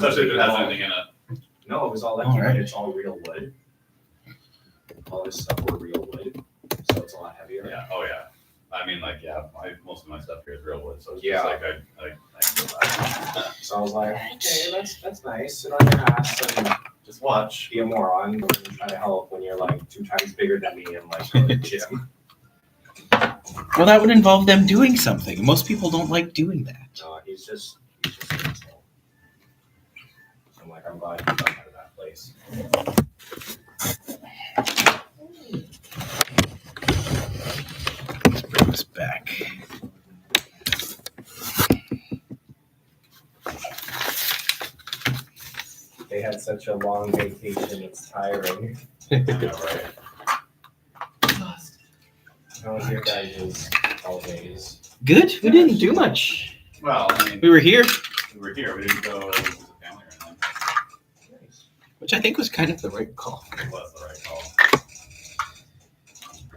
Especially if it has anything in it. No, it was all like it's all real wood. All this stuff were real wood, so it's a lot heavier. Yeah. Oh yeah. I mean, like, most of my stuff here is real wood, so it's Yeah. just like I feel that. So I was like, okay, that's nice. Sit on your ass and Just watch. be a moron and try to help when you're like 2 times bigger than me and like go to the gym. Well, that would involve them doing something. Most people don't like doing that. No, he's just an asshole. I'm like, I'm glad he's out of that place. Let's bring this back. They had such a long vacation, it's tiring. I know, right? How was your guys' holidays? Good. We didn't do much. Well, I mean, We were here, we were here. We didn't go visit family or anything. which I think was kind of the right call. It was the right call.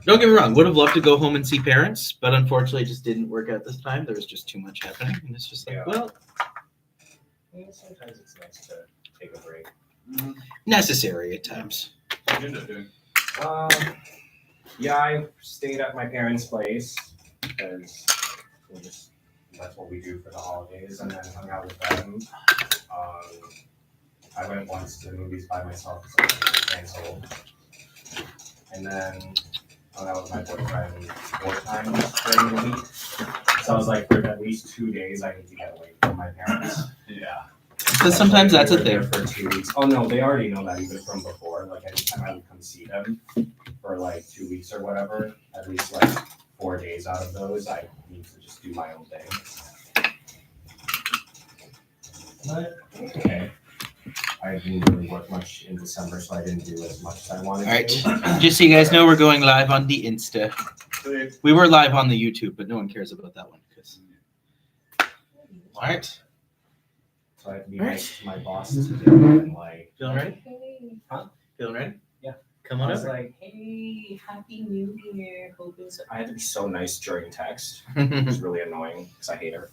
Don't get me wrong. Would have loved to go home and see parents, but unfortunately, it just didn't work out this time. There was just too much happening, and it's just like, Yeah. well, Yeah, sometimes it's nice to take a break. necessary at times. What did you end up doing? Yeah, I stayed at my parents' place because that's what we do for the holidays, and then hung out with them. I went once to the movies by myself because I was canceled, and then hung out with my boyfriend 4 times during the week. So I was like, for at least 2 days, I need to get away from my parents. Yeah. Because sometimes that's a We were thing. there for 2 weeks. Oh no, they already know that even from before. Like anytime I would come see them for like 2 weeks or whatever, at least like 4 days out of those, I need to just do my own thing. But okay. I didn't really work much in December, so I didn't do as much as I wanted All right. to. Just so you guys know, we're going live on the Insta. We were live on the YouTube, but no one cares about that one. All right. So I had to be All nice to my boss today and like, Feeling ready? hey. Feeling ready? Yeah. Come I on was over. like, hey, happy new year. I had to be so nice during text. It was really annoying because I hate her.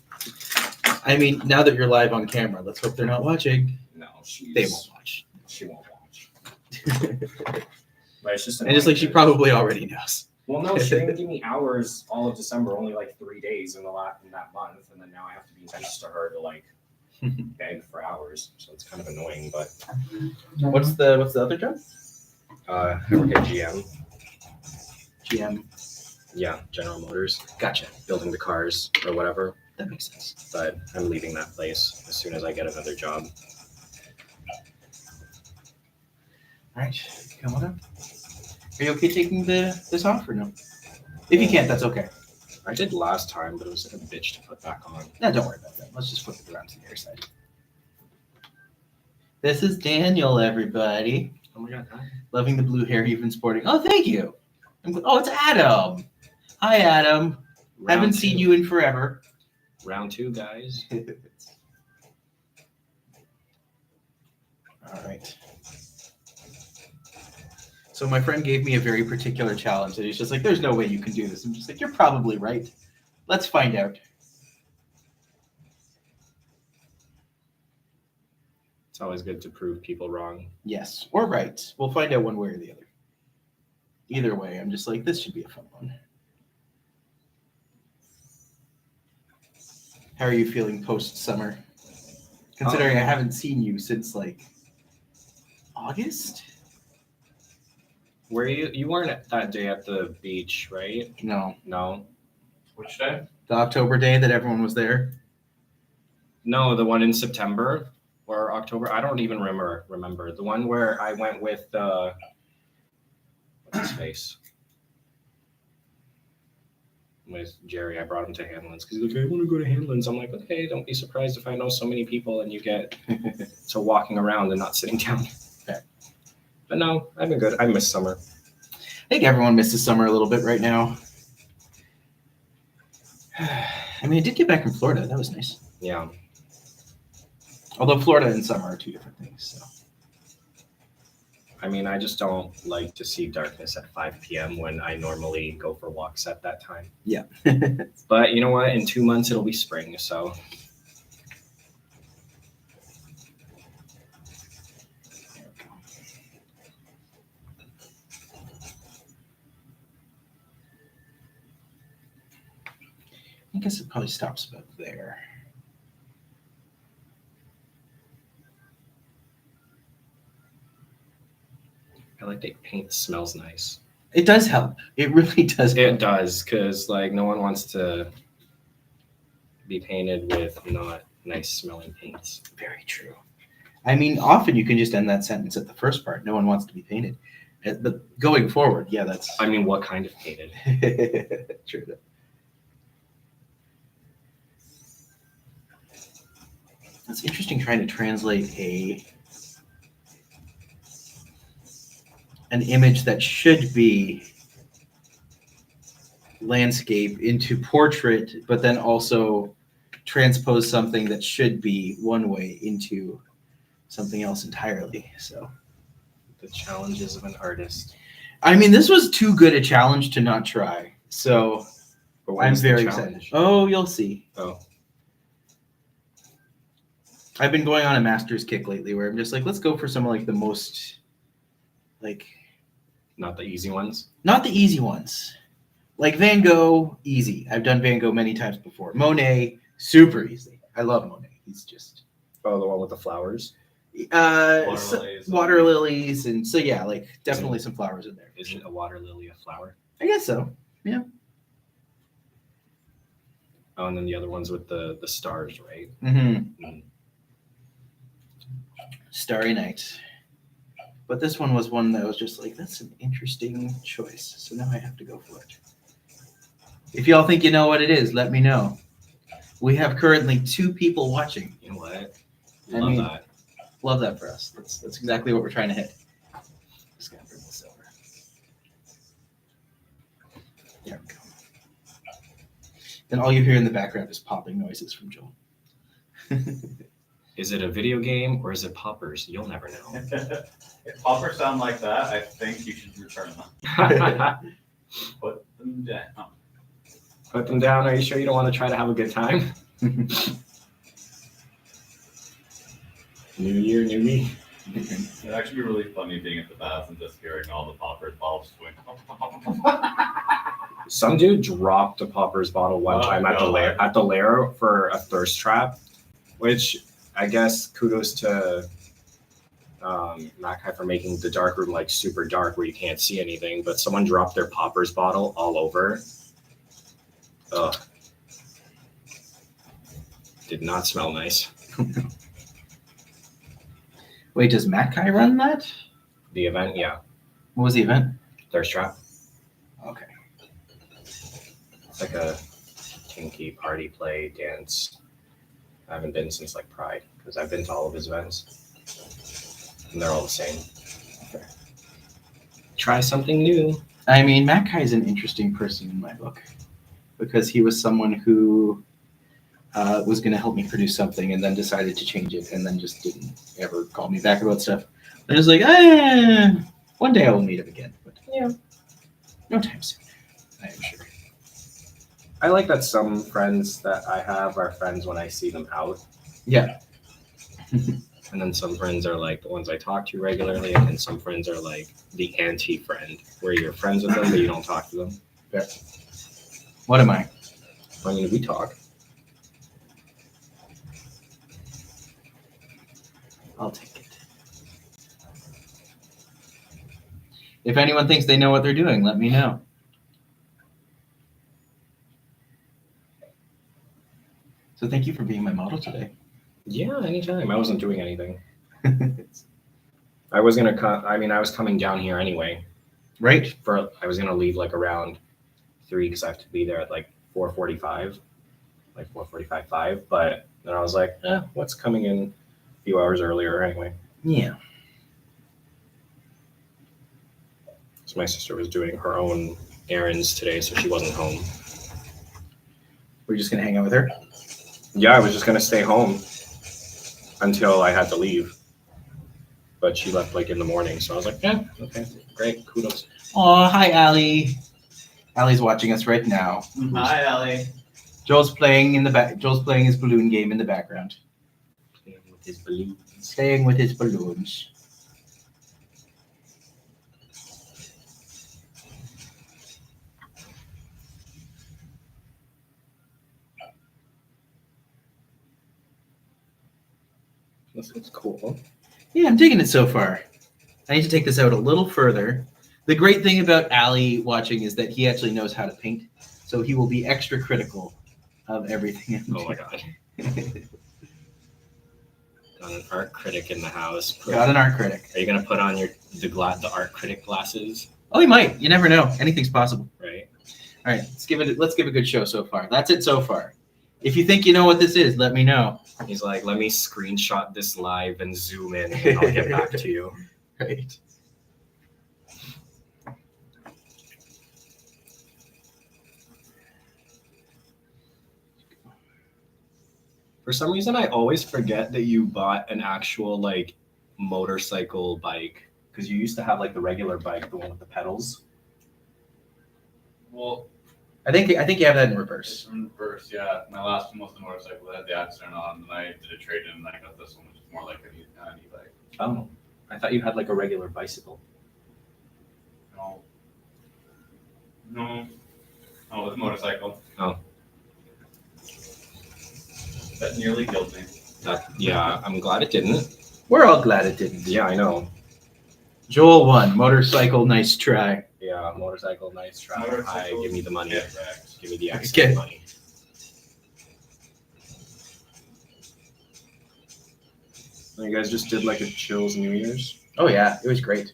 I mean, now that you're live on camera, let's hope they're not watching. No, They won't watch. She won't watch. But it's just And just like she probably already knows. Well, no, she didn't give me hours all of December, only like 3 days in that month, and then now I have to be nice to her to like beg for hours. So it's kind of annoying, but What's the other job? I work at GM. GM. Yeah, General Motors, Gotcha. building the cars or whatever. That makes sense. But I'm leaving that place as soon as I get another job. All right. Come on up. Are you okay taking this off or no? If you can't, that's okay. I did last time, but it was like a bitch to put back on. No, don't worry about that. Let's just flip it around to the other side. This is Daniel, everybody. Oh my god, hi. Loving the blue hair you've been sporting. Oh, thank you. Oh, it's Adam. Hi, Adam. Haven't seen you in forever. Round 2, guys. All right. So my friend gave me a very particular challenge that he's just like, there's no way you can do this. I'm just like, you're probably right. Let's find out. It's always good to prove people wrong. Yes, or right. We'll find out one way or the other. Either way, I'm just like, this should be a fun one. How are you feeling post-summer? Considering I haven't seen you since like August? Were you weren't that day at the beach, right? No. No. Which day? The October day that everyone was there? No, the one in September or October. I don't even remember. The one where I went with what's his face? With Jerry. I brought him to Hanlon's because he's like, I want to go to Hanlon's. I'm like, okay, don't be surprised if I know so many people and you get to walking around and not sitting down. Fair. But no, I've been good. I miss summer. I think everyone misses summer a little bit right now. I mean, I did get back from Florida. That was nice. Yeah. Although Florida and summer are two different things. So. I mean, I just don't like to see darkness at 5 p.m. when I normally go for walks at that time. Yeah. But you know what? In 2 months, it'll be spring. So guess it probably stops about there. I like that paint smells nice. It does help. It really does help. It does, because like no one wants to be painted with not nice smelling paints. Very true. I mean, often you can just end that sentence at the first part. No one wants to be painted. But going forward, yeah, that's I mean, what kind of painted? true. It's interesting trying to translate an image that should be landscape into portrait, but then also transpose something that should be one way into something else entirely. So The challenges of an artist. I mean, this was too good a challenge to not try. So But what I'm is the very challenge? excited. Oh, you'll see. Oh, I've been going on a master's kick lately where I'm just like, let's go for some like the most, like, not the easy ones. not the easy ones. Like Van Gogh, easy. I've done Van Gogh many times before. Monet, super easy. I love Monet. He's just Oh, the one with the flowers. water lilies, and so yeah, like definitely some flowers in there. Isn't a water lily a flower? I guess so. Oh, and then the other ones with the stars, right? Mm-hmm. Mm. Starry Night. But this one was one that was just like, that's an interesting choice. So now I have to go for it. If y'all think you know what it is, let me know. We have currently 2 people watching. You know what? I Love mean- that. Love that for us. That's exactly what we're trying to hit. Just gotta bring this over. There we go. Then all you hear in the background is popping noises from Joel. Is it a video game or is it poppers? You'll never know. If poppers sound like that, I think you should return them. Put them down. Put them down. Are you sure you don't want to try to have a good time? New year, new me. It'd actually be really funny being at the bath and just hearing all the poppers bottles swing. Some dude dropped a poppers bottle one Oh, time at the lair for a thirst trap, which I guess kudos to Mackay for making the dark room like super dark where you can't see anything. But someone dropped their poppers bottle all over. Ugh. Did not smell nice. Wait, does Mackay run that? The event, yeah, What was the event? thirst trap. Okay. It's like a kinky party play dance. I haven't been since like Pride because I've been to all of his events, and they're all the same. Try something new. I mean, Mackay is an interesting person in my book because he was someone who was going to help me produce something and then decided to change it and then just didn't ever call me back about stuff. I was like, one day I will meet him again, but no time soon, I am sure. I like that some friends that I have are friends when I see them out. Yeah. And then some friends are like the ones I talk to regularly, and then some friends are like the anti-friend, where you're friends with them but you don't talk to them. Fair. What am I? I mean, we talk. I'll take it. If anyone thinks they know what they're doing, let me know. So thank you for being my model today. Yeah, anytime. I wasn't doing anything. I was coming down here anyway. Right? I was gonna leave like around 3 because I have to be there at like 4:45, like 4:45, 5. But then I was like, what's coming in a few hours earlier anyway? Yeah. So my sister was doing her own errands today, so she wasn't home. We're just gonna hang out with her. Yeah, I was just gonna stay home until I had to leave, but she left like in the morning, so I was like, yeah, okay, great, kudos. Oh, hi, Allie. Allie's watching us right now. Hi, Ellie. Joel's playing in the back. Joel's playing his balloon game in the background. Playing with his balloons. Playing with his balloons. This looks cool. Yeah, I'm digging it so far. I need to take this out a little further. The great thing about Ali watching is that he actually knows how to paint, so he will be extra critical of everything I'm Oh my doing. god. Got an art critic in the house. Got an art critic. Are you gonna put on the art critic glasses? Oh, he might. You never know. Anything's possible. Right. All right, let's give a good show so far. That's it so far. If you think you know what this is, let me know. He's like, let me screenshot this live and zoom in, and I'll get back to you. Right. For some reason, I always forget that you bought an actual like motorcycle bike because you used to have like the regular bike, the one with the pedals. Well, I think you have that in it's reverse. in reverse, yeah. My last one was the motorcycle that had the accident on, and I did a trade in, and I got this one, which is more like an e-bike. Oh, I thought you had like a regular bicycle. No. Oh, it's a motorcycle. Oh. That nearly killed me. Yeah, I'm glad it didn't. We're all glad it didn't. Yeah, I know. Joel won. Motorcycle, nice try. Yeah, motorcycle, nice try. Motorcycle, Hi, give me the money. get wrecked. Give me the Okay. accident money. So you guys just did like a chills New Year's? Oh yeah, it was great.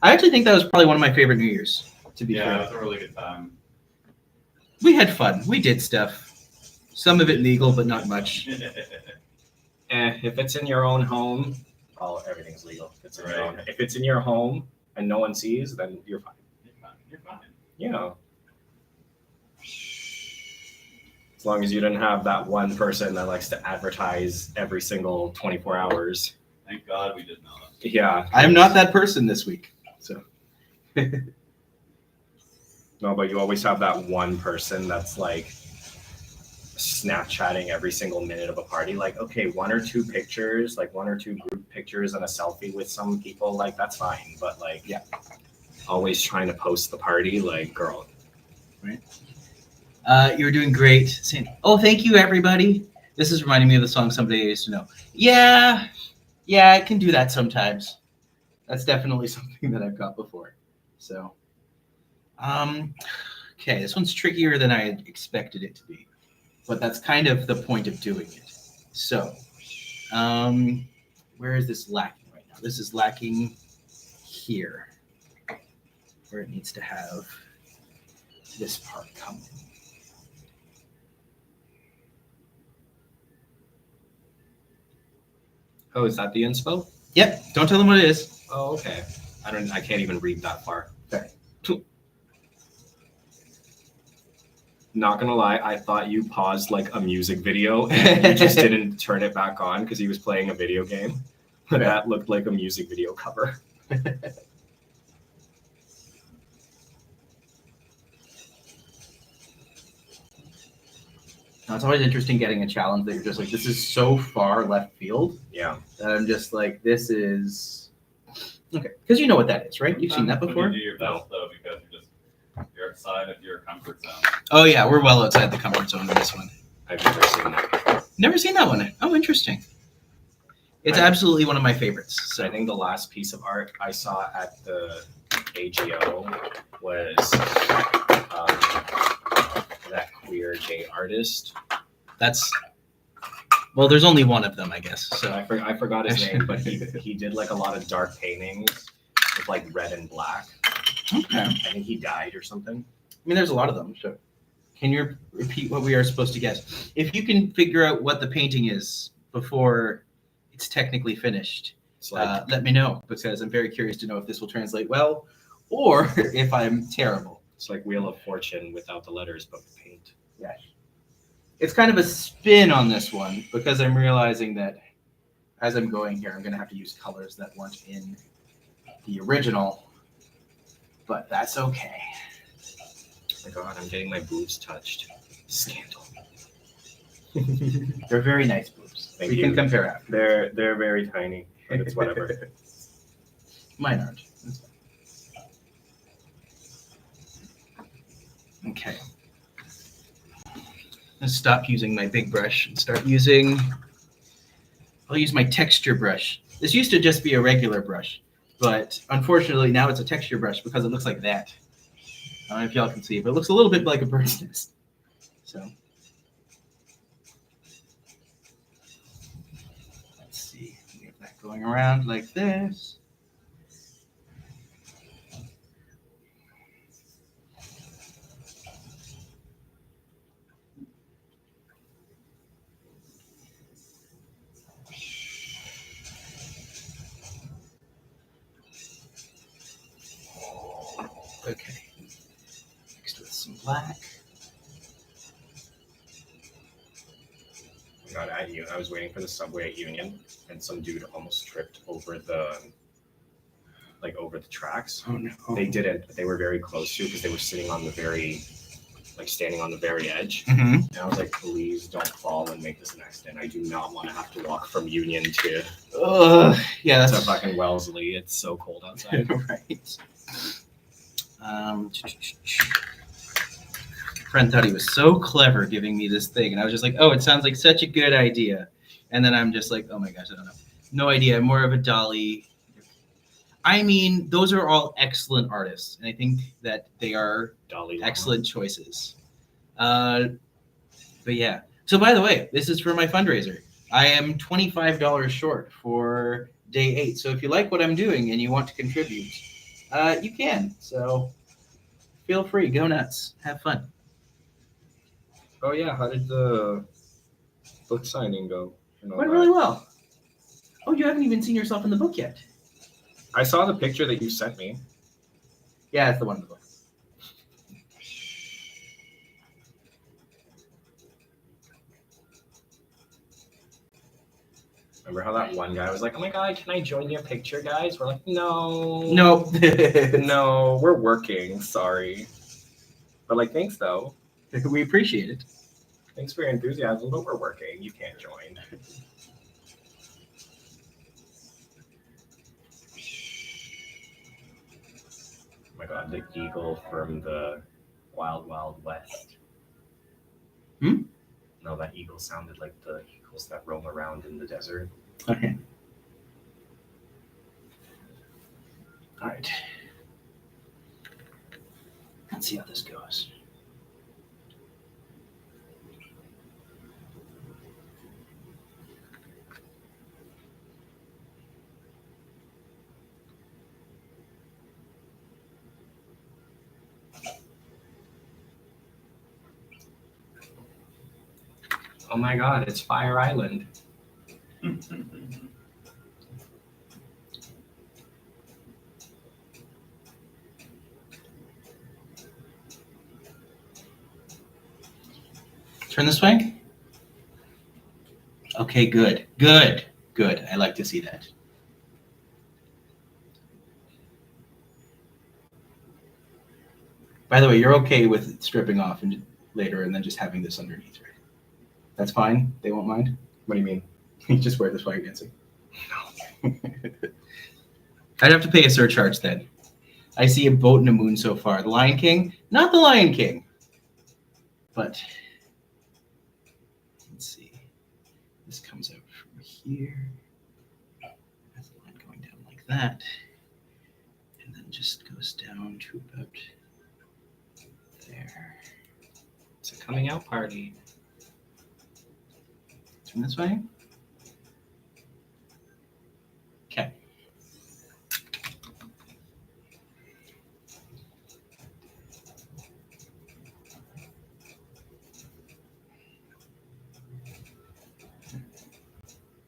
I actually think that was probably one of my favorite New Year's. To be Yeah, fair, it was a really good time. we had fun. We did stuff. Some of it legal, but not much. If it's in your own home, everything's legal. If it's in your own, if it's in your home and no one sees, then you're fine. You're fine. You know. As long as you didn't have that one person that likes to advertise every single 24 hours. Thank God we did not. Yeah. I'm not that person this week. So No, but you always have that one person that's like Snapchatting every single minute of a party. Like, okay, one or two pictures, like one or two group pictures and a selfie with some people, like that's fine. But like, yeah, always trying to post the party, like, girl. Right. You're doing great. Oh, thank you, everybody. This is reminding me of the song Somebody I Used to Know. Yeah, I can do that sometimes. That's definitely something that I've got before. So, okay, this one's trickier than I had expected it to be, but that's kind of the point of doing it. So, where is this lacking right now? This is lacking here, where it needs to have this part coming. Oh, is that the inspo? Yep. Don't tell them what it is. Oh, okay. I can't even read that far. Okay. Not gonna lie, I thought you paused like a music video and you just didn't turn it back on because he was playing a video game. Okay. That looked like a music video cover. Now, it's always interesting getting a challenge that you're just like, this is so far left field Yeah. that I'm just like, this is okay, because you know what that is, right? You've seen that When before. You do your best though, because you're outside of your comfort zone. Oh yeah, we're well outside the comfort zone in this one. I've never seen that. Never seen that one. Oh, interesting. It's absolutely one of my favorites. So I So think the last piece of art I saw at the AGO was that queer gay artist. that's well, there's only one of them, I guess. So So I forgot his name, but he did like a lot of dark paintings with like red and black. okay. I think he died or something. I mean, there's a lot of them. So can you repeat what we are supposed to guess? If you can figure out what the painting is before it's technically finished, It's like let me know, because I'm very curious to know if this will translate well or if I'm terrible. it's like Wheel of Fortune without the letters but with paint. Yeah. It's kind of a spin on this one because I'm realizing that as I'm going here, I'm going to have to use colors that weren't in the original, but that's okay. Oh my god, I'm getting my boobs touched. Scandal. They're very nice boobs. Thank We you. can compare after. They're very tiny, but it's whatever. Mine aren't. That's fine. Okay. Let's stop using my big brush and start using I'll use my texture brush. This used to just be a regular brush, but unfortunately now it's a texture brush because it looks like that. I don't know if y'all can see, but it looks a little bit like a bird's nest. So let's see. We have that going around like this. Okay. Mixed with some black. Oh my God, I was waiting for the subway at Union, and some dude almost tripped over the tracks. Oh no. They didn't, but they were very close to because they were sitting on the standing on the very edge. Mm-hmm. And I was like, please don't fall and make this an accident. I do not want to have to walk from Union to Yeah, that's fucking Wellesley. It's so cold outside. right. Friend thought he was so clever giving me this thing, and I was just like, oh, it sounds like such a good idea. And then I'm just like, oh my gosh, I don't know. No idea. I'm more of a Dolly. I mean, those are all excellent artists, and I think that they are Dolly excellent choices. But yeah. So by the way, this is for my fundraiser. I am $25 short for day 8. So if you like what I'm doing and you want to contribute, you can. So feel free, go nuts, have fun. Oh yeah, how did the book signing go? Went really well. Oh, you haven't even seen yourself in the book yet. I saw the picture that you sent me. Yeah, it's the one in the book. Remember how that one guy was like, oh my God, can I join your picture, guys? We're like, no. Nope. No, we're working. Sorry. But like, thanks though. We appreciate it. Thanks for your enthusiasm, but we're working. You can't join. Oh my God, the eagle from the Wild Wild West. Hmm? No, that eagle sounded like the eagles that roam around in the desert. Okay. All right. Let's see how this goes. Oh my God, it's Fire Island. Turn this way. Okay, good. Good. Good. I like to see that. By the way, you're okay with stripping off and later and then just having this underneath, right? That's fine. They won't mind. What do you mean? You just wear this while you're dancing. No. I'd have to pay a surcharge then. I see a boat and a moon so far. The Lion King? Not the Lion King. But let's see. This comes out from here. That's the line going down like that. And then just goes down to about there. It's a coming out party. Turn this way. Okay.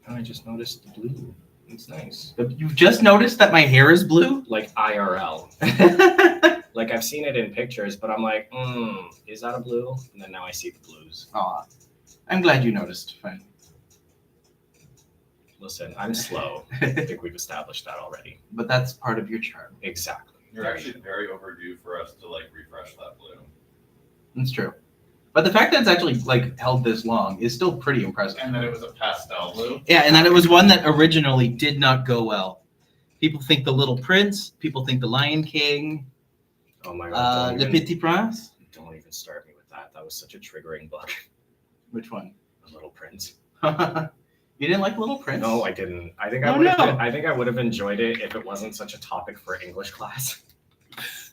Oh, I just noticed the blue. It's nice. You've just noticed that my hair is blue? Like IRL. Like I've seen it in pictures, but I'm like, is that a blue? And then now I see the blues. Aw. I'm glad you noticed. Fine. Listen, I'm slow. I think we've established that already. But that's part of your charm. Exactly. You're actually very overdue for us to like refresh that blue. That's true. But the fact that it's actually like held this long is still pretty impressive. And then it was a pastel blue. Yeah, and then it was one that originally did not go well. People think The Little Prince. People think The Lion King. Oh my God. Le Petit Prince. Don't even start me with that. That was such a triggering book. Which one? The Little Prince. You didn't like Little Prince? No, I didn't. I think Oh, I would have. no. I think I would have enjoyed it if it wasn't such a topic for English class.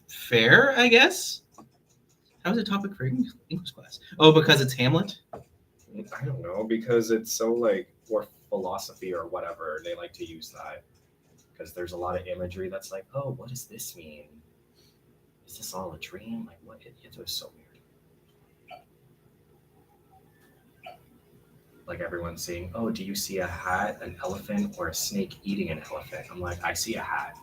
Fair, I guess. How is it a topic for English class? Oh, because it's Hamlet? I don't know, because it's so like, or philosophy or whatever. They like to use that because there's a lot of imagery that's like, oh, what does this mean? Is this all a dream? Like, what? It was so weird. Like everyone's saying, oh, do you see a hat, an elephant, or a snake eating an elephant? I'm like, I see a hat.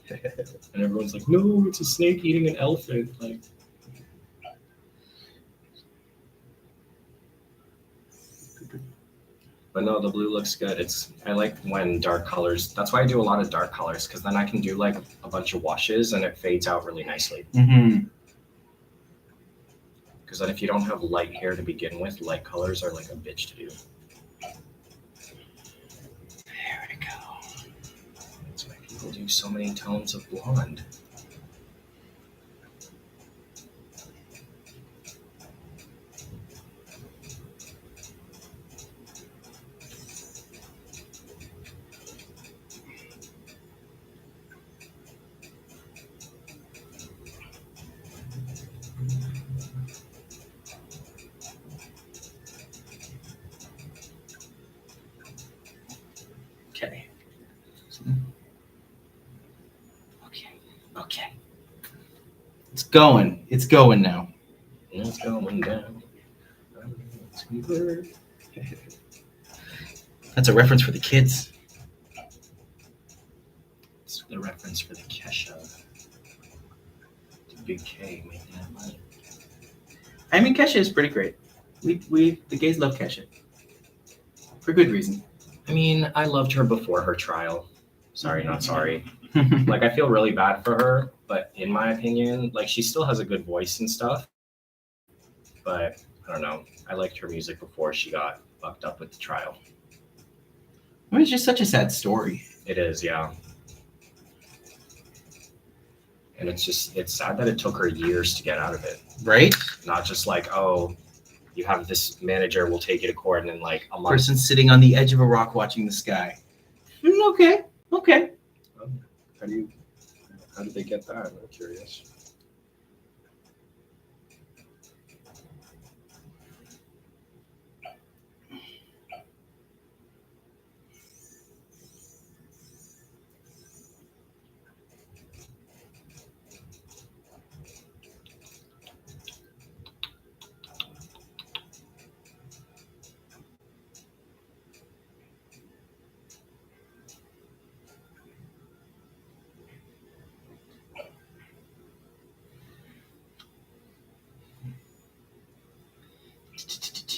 And everyone's like, no, it's a snake eating an elephant. Like, but no, the blue looks good. I like when dark colors. That's why I do a lot of dark colors, because then I can do like a bunch of washes and it fades out really nicely. Mm-hmm. Because then if you don't have light hair to begin with, light colors are like a bitch to do. There we go. That's why people do so many tones of blonde. Okay. Okay. It's going. It's going now. It's going down. That's a reference for the kids. It's the reference for the Kesha. The big K making that money. I mean, Kesha is pretty great. The gays love Kesha. For good reason. I mean, I loved her before her trial. Sorry, not sorry. Like, I feel really bad for her, but in my opinion, like, she still has a good voice and stuff. But I don't know. I liked her music before she got fucked up with the trial. I mean, it's just such a sad story. It is, yeah. And it's sad that it took her years to get out of it. Right? Not just like, oh, you have this manager, we'll take you to court, and then like a month. Person sitting on the edge of a rock watching the sky. Okay. How did they get that? I'm curious.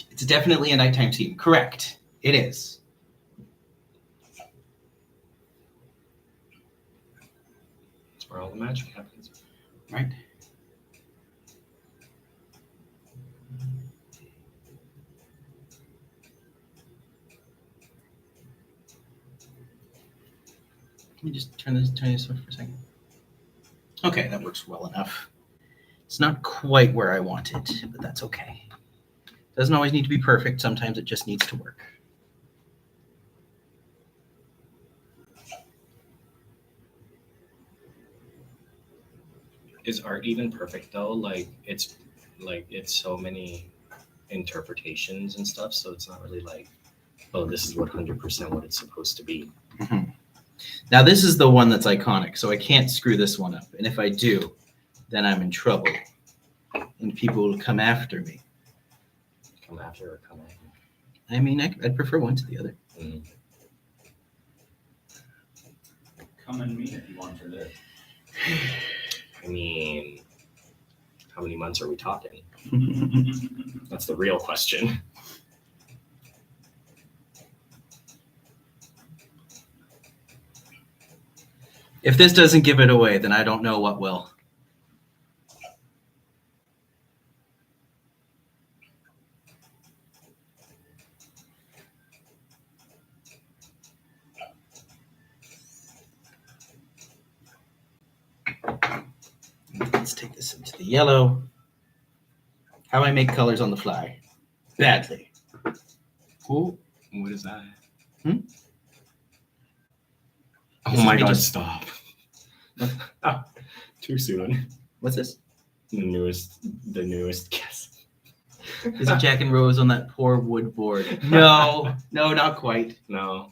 It's definitely a nighttime scene. Correct. It is. That's where all the magic happens. Right. Let me just turn this off for a second. Okay, that works well enough. It's not quite where I want it, but that's okay. Doesn't always need to be perfect. Sometimes it just needs to work. Is art even perfect though? Like it's so many interpretations and stuff, so it's not really like, oh, this is 100% what it's supposed to be. Mm-hmm. Now this is the one that's iconic, so I can't screw this one up. And if I do, then I'm in trouble. And people will come after me. Come after or come at you? I mean, I'd prefer one to the other. Mm. Come and meet if you want to live. I mean, how many months are we talking? That's the real question. If this doesn't give it away, then I don't know what will. Let's take this into the yellow. How I make colors on the fly. Badly. Ooh, what is that? Hmm? Oh This is my me god, just- stop. Too soon. What's this? The newest guess. Is it Jack and Rose on that poor wood board? No, not quite. No.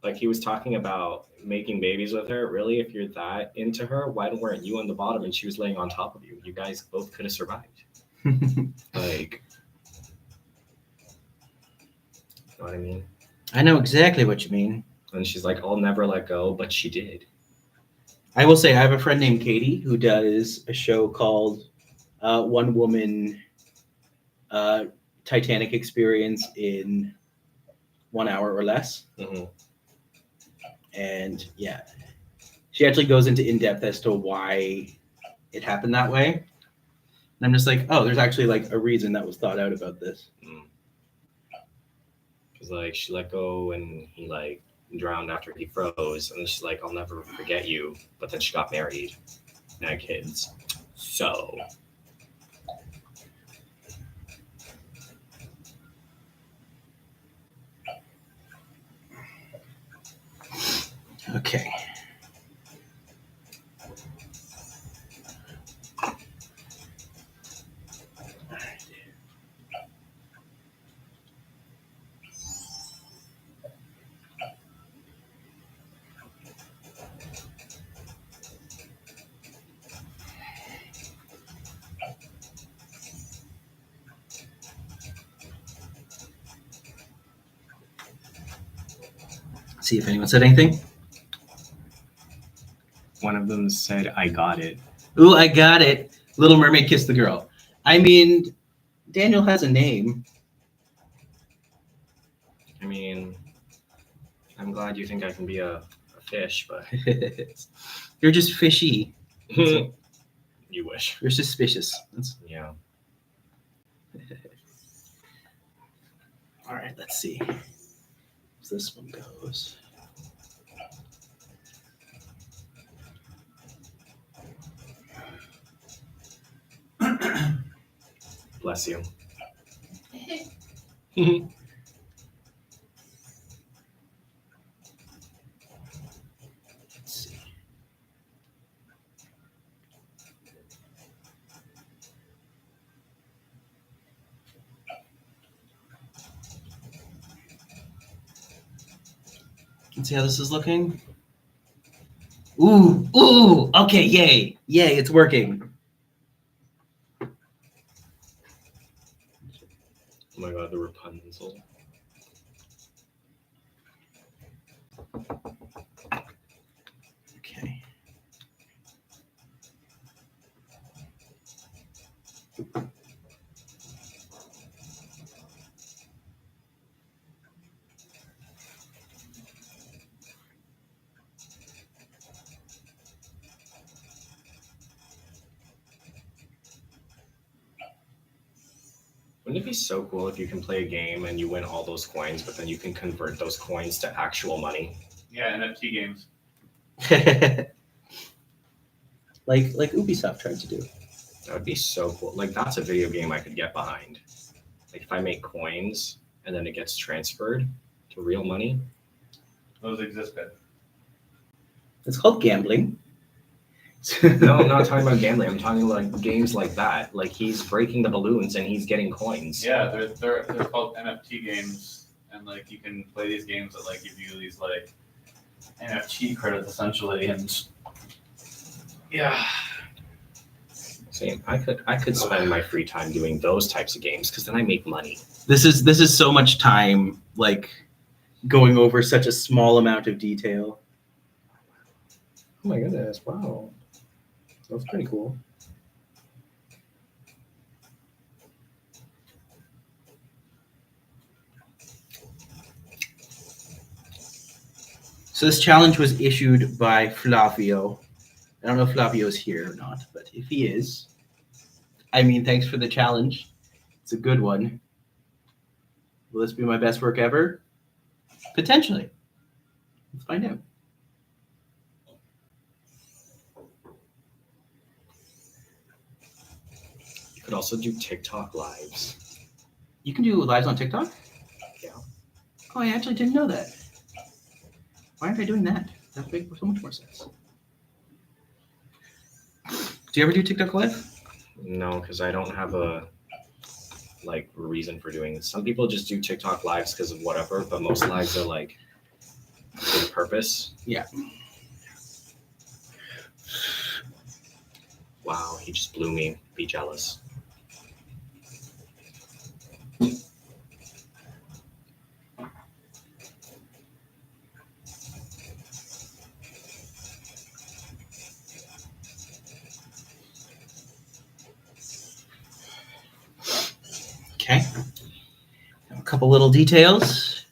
Like he was talking about making babies with her. Really, if you're that into her, why weren't you on the bottom and she was laying on top of you? You guys both could have survived. Like, you know what I mean? I know exactly what you mean. And she's like, I'll never let go, but she did. I will say I have a friend named Katie who does a show called One Woman Titanic Experience in 1 hour or less. Mm-hmm. And yeah, she actually goes into in depth as to why it happened that way. And I'm just like, oh, there's actually like a reason that was thought out about this. Because like she let go and he like drowned after he froze, and she's like, I'll never forget you. But then she got married and had kids. So Okay. See if anyone said anything. one of them said, I got it. Ooh, I got it. Little Mermaid kissed the girl. I mean, Daniel has a name. I mean, I'm glad you think I can be a fish, but You're just fishy. you wish. You're suspicious. Yeah. All right, let's see. As this one goes. Bless you. Let's see. Let's see how this is looking. Ooh, okay, yay, it's working. Oh my god, the Rapunzel. Okay. Wouldn't it be so cool if you can play a game and you win all those coins, but then you can convert those coins to actual money? Yeah, NFT games. like Ubisoft tried to do. That would be so cool. Like, that's a video game I could get behind. Like, if I make coins and then it gets transferred to real money. Those exist, good. It's called gambling. No, I'm not talking about gambling. I'm talking like games like that. Like, he's breaking the balloons and he's getting coins. Yeah, they're called NFT games, and like you can play these games that like give you these like NFT credits essentially, and yeah. See, I could spend my free time doing those types of games because then I make money. This is so much time, like going over such a small amount of detail. Oh my goodness! Wow, that's pretty cool. So this challenge was issued by Flavio. I don't know if Flavio's here or not, but if he is, I mean, thanks for the challenge. It's a good one. Will this be my best work ever? Potentially. Let's find out. You could also do TikTok lives. You can do lives on TikTok? Oh, I actually didn't know that. Why aren't I doing that? That would make so much more sense. Do you ever do TikTok Live? No, because I don't have a reason for doing it. Some people just do TikTok lives because of whatever, but most lives are like for the purpose. Yeah. Wow, he just blew me. Be jealous. Okay. A couple little details.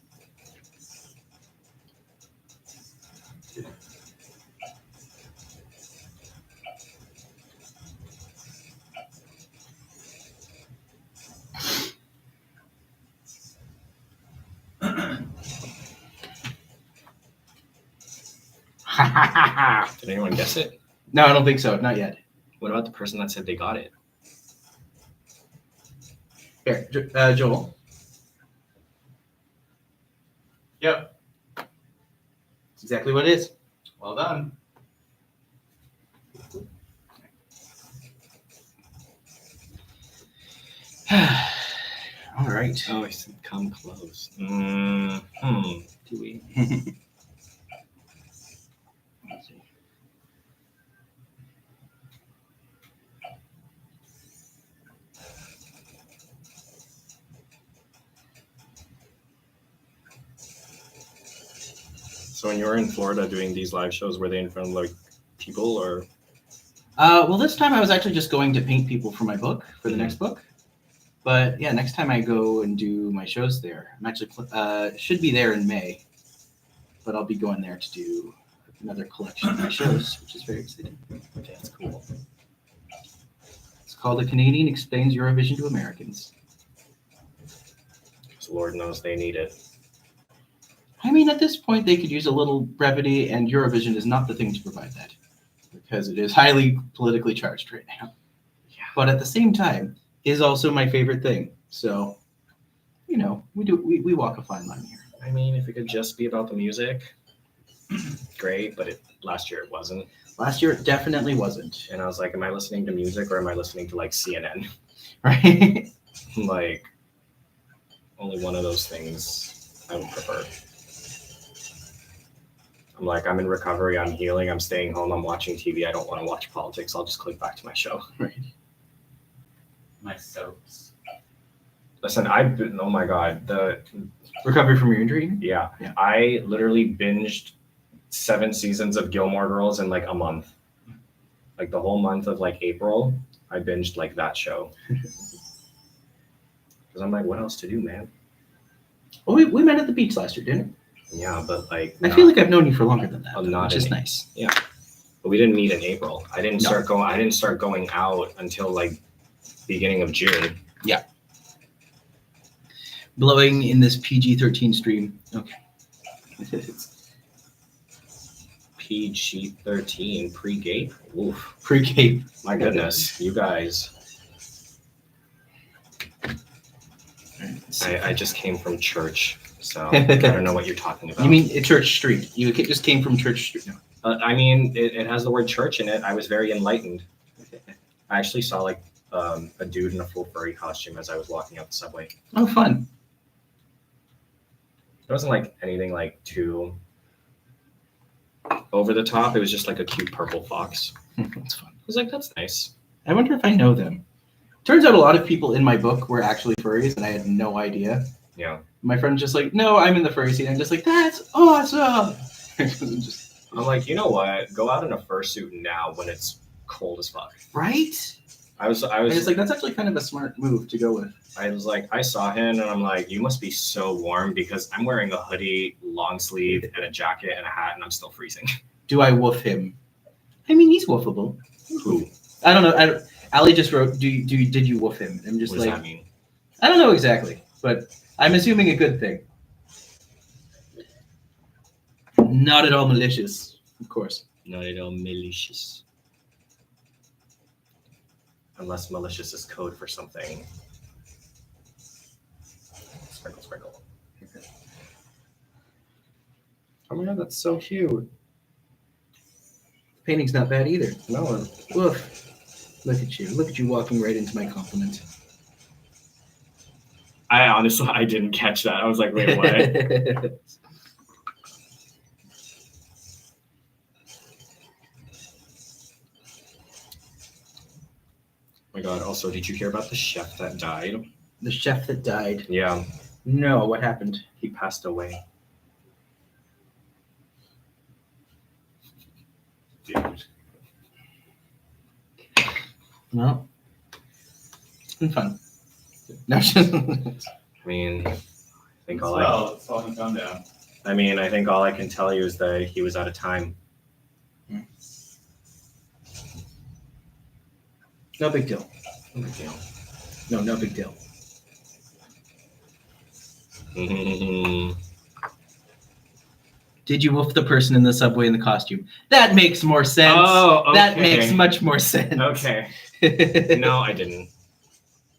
Did anyone guess it? No, I don't think so. Not yet. What about the person that said they got it? Here, Joel. Yep. That's exactly what it is. Well done. All right. Oh, I said come close. Do we? Let's see. So when you were in Florida doing these live shows, were they in front of like people or? Well, this time I was actually just going to paint people for my book, for the next book. But yeah, next time I go and do my shows there, I'm actually should be there in May, but I'll be going there to do another collection of my shows, which is very exciting. Okay, that's cool. It's called "A Canadian Explains Eurovision to Americans." So Lord knows they need it. I mean, at this point, they could use a little brevity, and Eurovision is not the thing to provide that, because it is highly politically charged right now. Yeah. But at the same time, is also my favorite thing. So, you know, we walk a fine line here. I mean, if it could just be about the music, great. But last year it wasn't. Last year, it definitely wasn't. And I was like, am I listening to music or am I listening to like CNN? Right? Like, only one of those things I would prefer. I'm like, I'm in recovery, I'm healing, I'm staying home, I'm watching TV. I don't want to watch politics. I'll just click back to my show. Right. My soaps. Listen, oh my God, Recovery from your injury? yeah, Yeah. I literally binged 7 seasons of Gilmore Girls in like a month. Like the whole month of like April, I binged like that show. Because I'm like, what else to do, man? Well, we met at the beach last year, didn't Yeah, but like, we? I feel like I've known you for longer than that, I'm though, not which is in- nice. but we didn't meet in April. I didn't No. start going out until like beginning of June. Blowing in this PG-13 stream. Okay. PG-13 pre-gape. Oof. Pre-Cape. My goodness, you guys. I just came from church, so I don't know what you're talking about. You mean Church Street? You just came from Church Street. No. I mean, it has the word church in it. I was very enlightened. I actually saw like a dude in a full furry costume as I was walking out the subway. Oh, fun. It wasn't like anything like too over the top. It was just like a cute purple fox. That's fun. I was like, that's nice. I wonder if I know them. Turns out a lot of people in my book were actually furries, and I had no idea. Yeah. My friend's just like, no, I'm in the furry scene. I'm just like, that's awesome. I'm like, you know what? Go out in a fursuit now when it's cold as fuck. Right? I was And it's like, that's actually kind of a smart move to go with. I was like, I saw him and I'm like, you must be so warm because I'm wearing a hoodie, long sleeve, and a jacket and a hat, and I'm still freezing. Do I woof him? I mean, he's woofable. Who? I don't know. Ali just wrote, did you woof him? I'm just What does like, that mean? I don't know exactly, but I'm assuming a good thing. Not at all malicious, of course. Not at all malicious. Unless malicious is code for something. Sprinkle, sprinkle. Oh my god, that's so cute. Painting's not bad either. No, Woof. Look at you. Look at you walking right into my compliment. I honestly I didn't catch that. I was like, wait, what? Oh my god, also, did you hear about the chef that died? The chef that died. Yeah, No, what happened? he passed away. Dude. Well, it's been fun. No, I mean, I think all It's falling down. I think all I can tell you is that he was out of time. no big deal. No big deal. No big deal. Did you wolf the person in the subway in the costume? That makes more sense. Oh, okay. That makes much more sense. Okay. No, I didn't.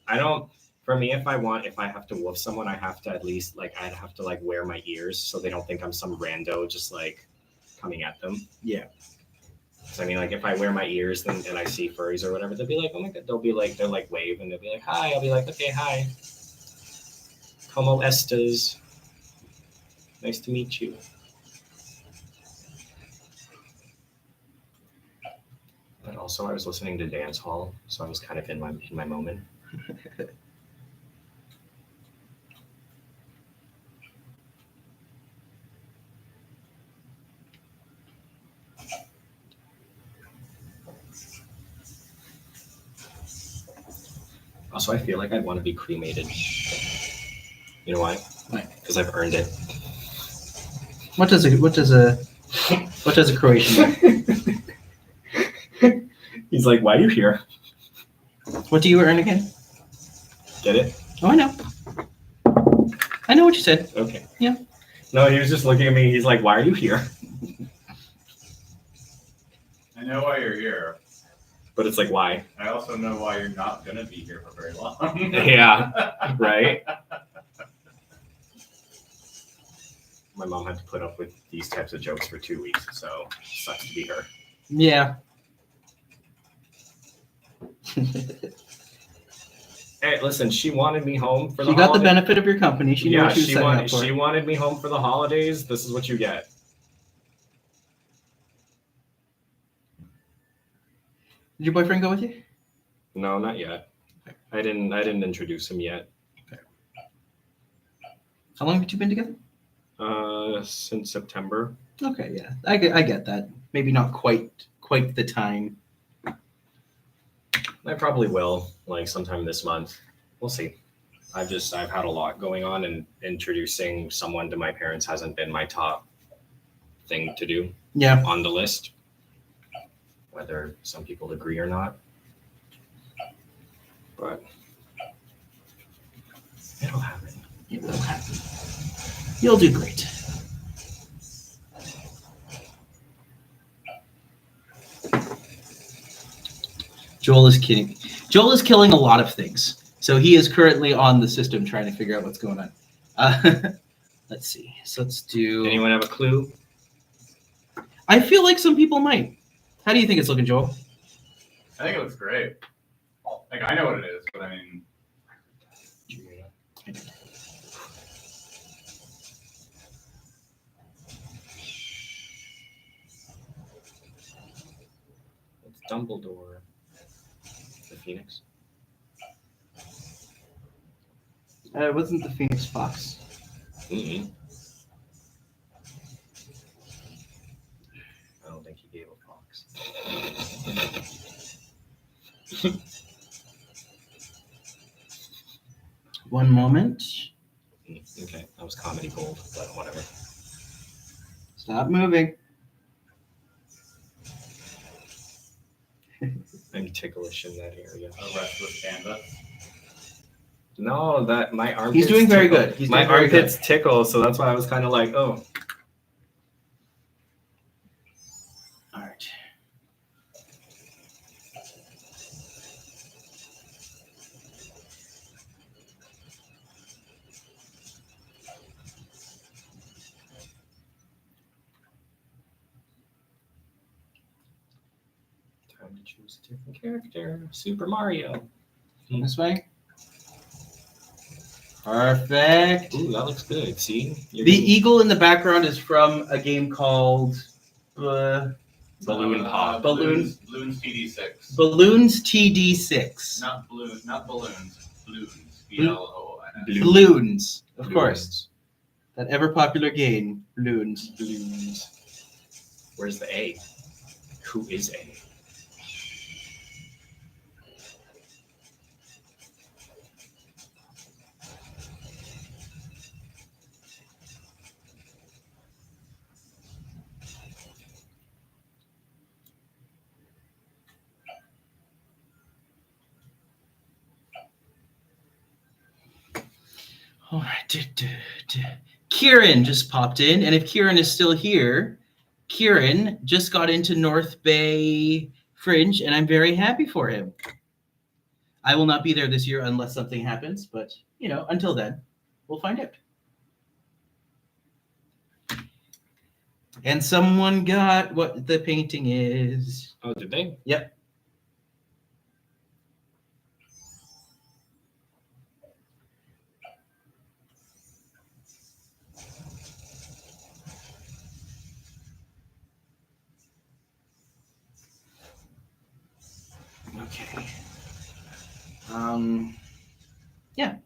I don't. For me, if I have to wolf someone, I have to at least I'd have to wear my ears so they don't think I'm some rando just coming at them. Yeah. So, I mean, if I wear my ears and I see furries or whatever, they'll be like, oh my god, they'll wave and they'll be like, hi. I'll be like, okay, hi. Como estas? Nice to meet you. But also, I was listening to Dance Hall, so I was kind of in my moment. Also, I feel like I'd want to be cremated. You know why? Why? Because I've earned it. What does a Croatian do? He's like, why are you here? What do you earn again? Get it? Oh, I know. I know what you said. Okay. Yeah. No, he was just looking at me. He's like, why are you here? I know why you're here. But it's like, why? I also know why you're not gonna be here for very long. Yeah. Right? My mom had to put up with these types of jokes for 2 weeks, so sucks to be her. Yeah. Hey, listen, she wanted me home for the She got the holidays. benefit of your company. She knew Yeah, what she was signing up for. she wanted me home for the holidays. This is what you get. Did your boyfriend go with you? No, not yet. I didn't introduce him yet. How long have you been together? Since September. Okay, yeah, I get that. Maybe not quite the time. I probably will, sometime this month. We'll see. I've had a lot going on, and introducing someone to my parents hasn't been my top thing to do Yeah. on the list. Whether some people agree or not. But it'll happen. It will happen. You'll do great. Joel is kidding. Joel is killing a lot of things. So he is currently on the system trying to figure out what's going on. Let's see. So let's do... Anyone have a clue? I feel like some people might. How do you think it's looking, Joel? I think it looks great. I know what it is, but I mean, It's Dumbledore. The Phoenix. Wasn't the Phoenix Fox? Mm-mm. I don't think he gave a fox. One moment. Okay, that was comedy gold, but whatever. Stop moving. I'm ticklish in that area. a restless panda. No, that my armpits. He's doing very tickle. good. He's my doing very armpits tickle, so that's why I was kind of like, oh. All right. going to choose a different character. Super Mario. This way. Perfect. Ooh, that looks good. See? The eagle in the background is from a game called Balloon Pop. Balloons TD6. Balloons TD6. Not balloons. Balloons. BLOONS. Balloons, of course. That ever popular game, Balloons. Balloons. Where's the A? Who is A? All right. Kieran just popped in, and if Kieran is still here, Kieran just got into North Bay Fringe, and I'm very happy for him. I will not be there this year unless something happens, but until then, we'll find out. And someone got what the painting is. Oh, did they? Yep. Okay. Yeah.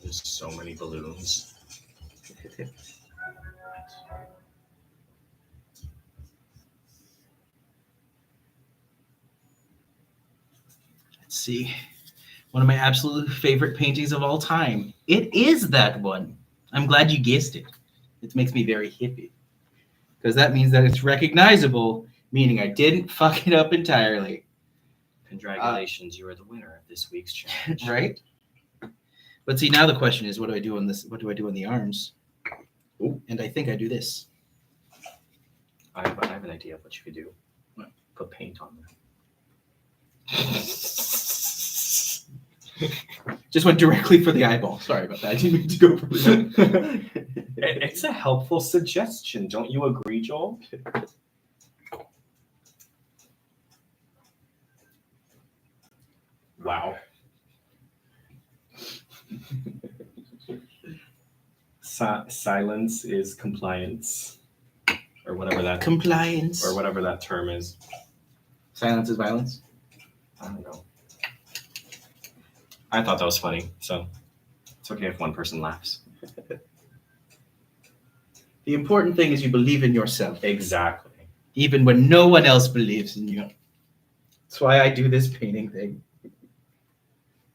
There's so many balloons. Let's see. One of my absolute favorite paintings of all time. It is that one. I'm glad you guessed it. It makes me very hippie. Because that means that it's recognizable, meaning I didn't fuck it up entirely. Congratulations, you are the winner of this week's challenge. Right? But see, now the question is, what do I do on this? What do I do on the arms? Ooh. And I think I do this. I have an idea of what you could do. What? Put paint on them. Just went directly for the eyeball. Sorry about that. I didn't mean to go for that. It's a helpful suggestion. Don't you agree, Joel? Wow. Silence is compliance, or whatever that Compliance. or whatever that term is. Silence is violence. I don't know. I thought that was funny, so it's okay if one person laughs. The important thing is you believe in yourself, Exactly. even when no one else believes in you. That's why I do this painting thing.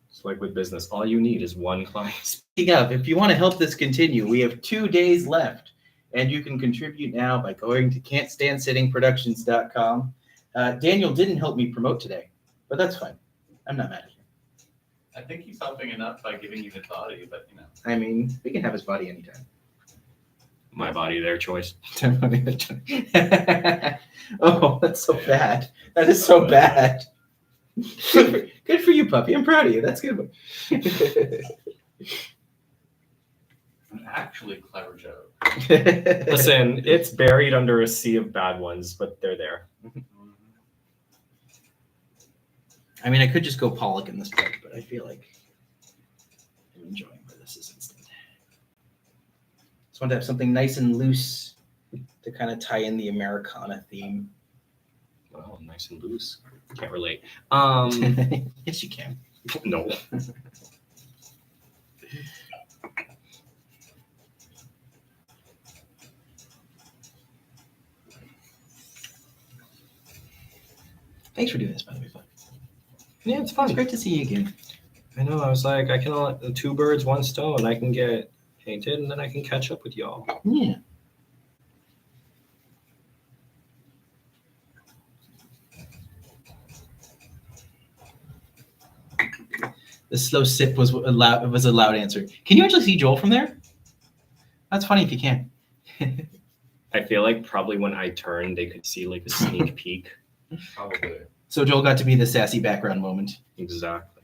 It's like with business, all you need is one client. Speaking of, if you want to help this continue, we have 2 days left, and you can contribute now by going to can'tstandsittingproductions.com. Daniel didn't help me promote today, but that's fine. I'm not mad at him. I think he's helping enough by giving you his body, but I mean, we can have his body anytime. My body, their choice. Oh, that's so bad. That is so bad. Good for you, puppy. I'm proud of you. That's good. an actually clever joke. Listen, it's buried under a sea of bad ones, but they're there. I mean, I could just go Pollock in this part, but I feel like I'm enjoying where this is instead. Just want to have something nice and loose to kind of tie in the Americana theme. Wow, nice and loose. Can't relate. Yes, you can. No. Thanks for doing this, by the way. Bud. Yeah, it's It's fun. great to see you again. I know. I was like, I can two birds, one stone. I can get painted, and then I can catch up with y'all. Yeah. The slow sip was a loud answer. Can you actually see Joel from there? That's funny if you can. I feel like probably when I turned, they could see like a sneak peek. Probably. So Joel got to be the sassy background moment. Exactly.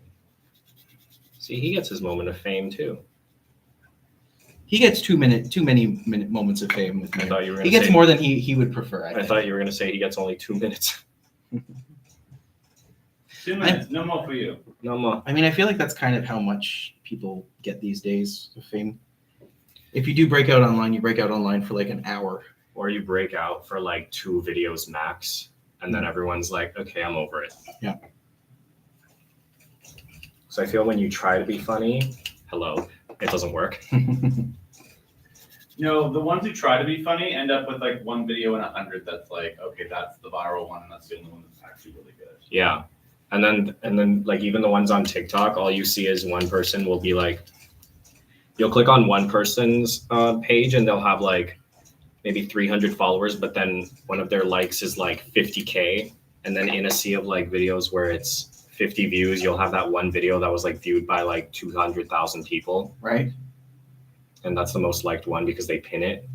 See, he gets his moment of fame too. He gets 2 many minute moments of fame with I me. thought you were He gonna gets say. more than he would prefer. I think. thought you were gonna say he gets only 2 minutes. 2 minutes, no more for you. No more. I mean, I feel like that's kind of how much people get these days of fame. If you do break out online, you break out online for like an hour. Or you break out for like 2 videos max, and then everyone's like, okay, I'm over it. Yeah. So I feel when you try to be funny, hello, it doesn't work. No, the ones who try to be funny end up with like 1 video in 100 that's like, okay, that's the viral one, and that's the only one that's actually really good. Yeah. And then like even the ones on TikTok, all you see is one person will be like, you'll click on one person's page and they'll have like maybe 300 followers, but then one of their likes is like 50K. And then in a sea of like videos where it's 50 views, you'll have that one video that was like viewed by like 200,000 people. Right? And that's the most liked one because they pin it.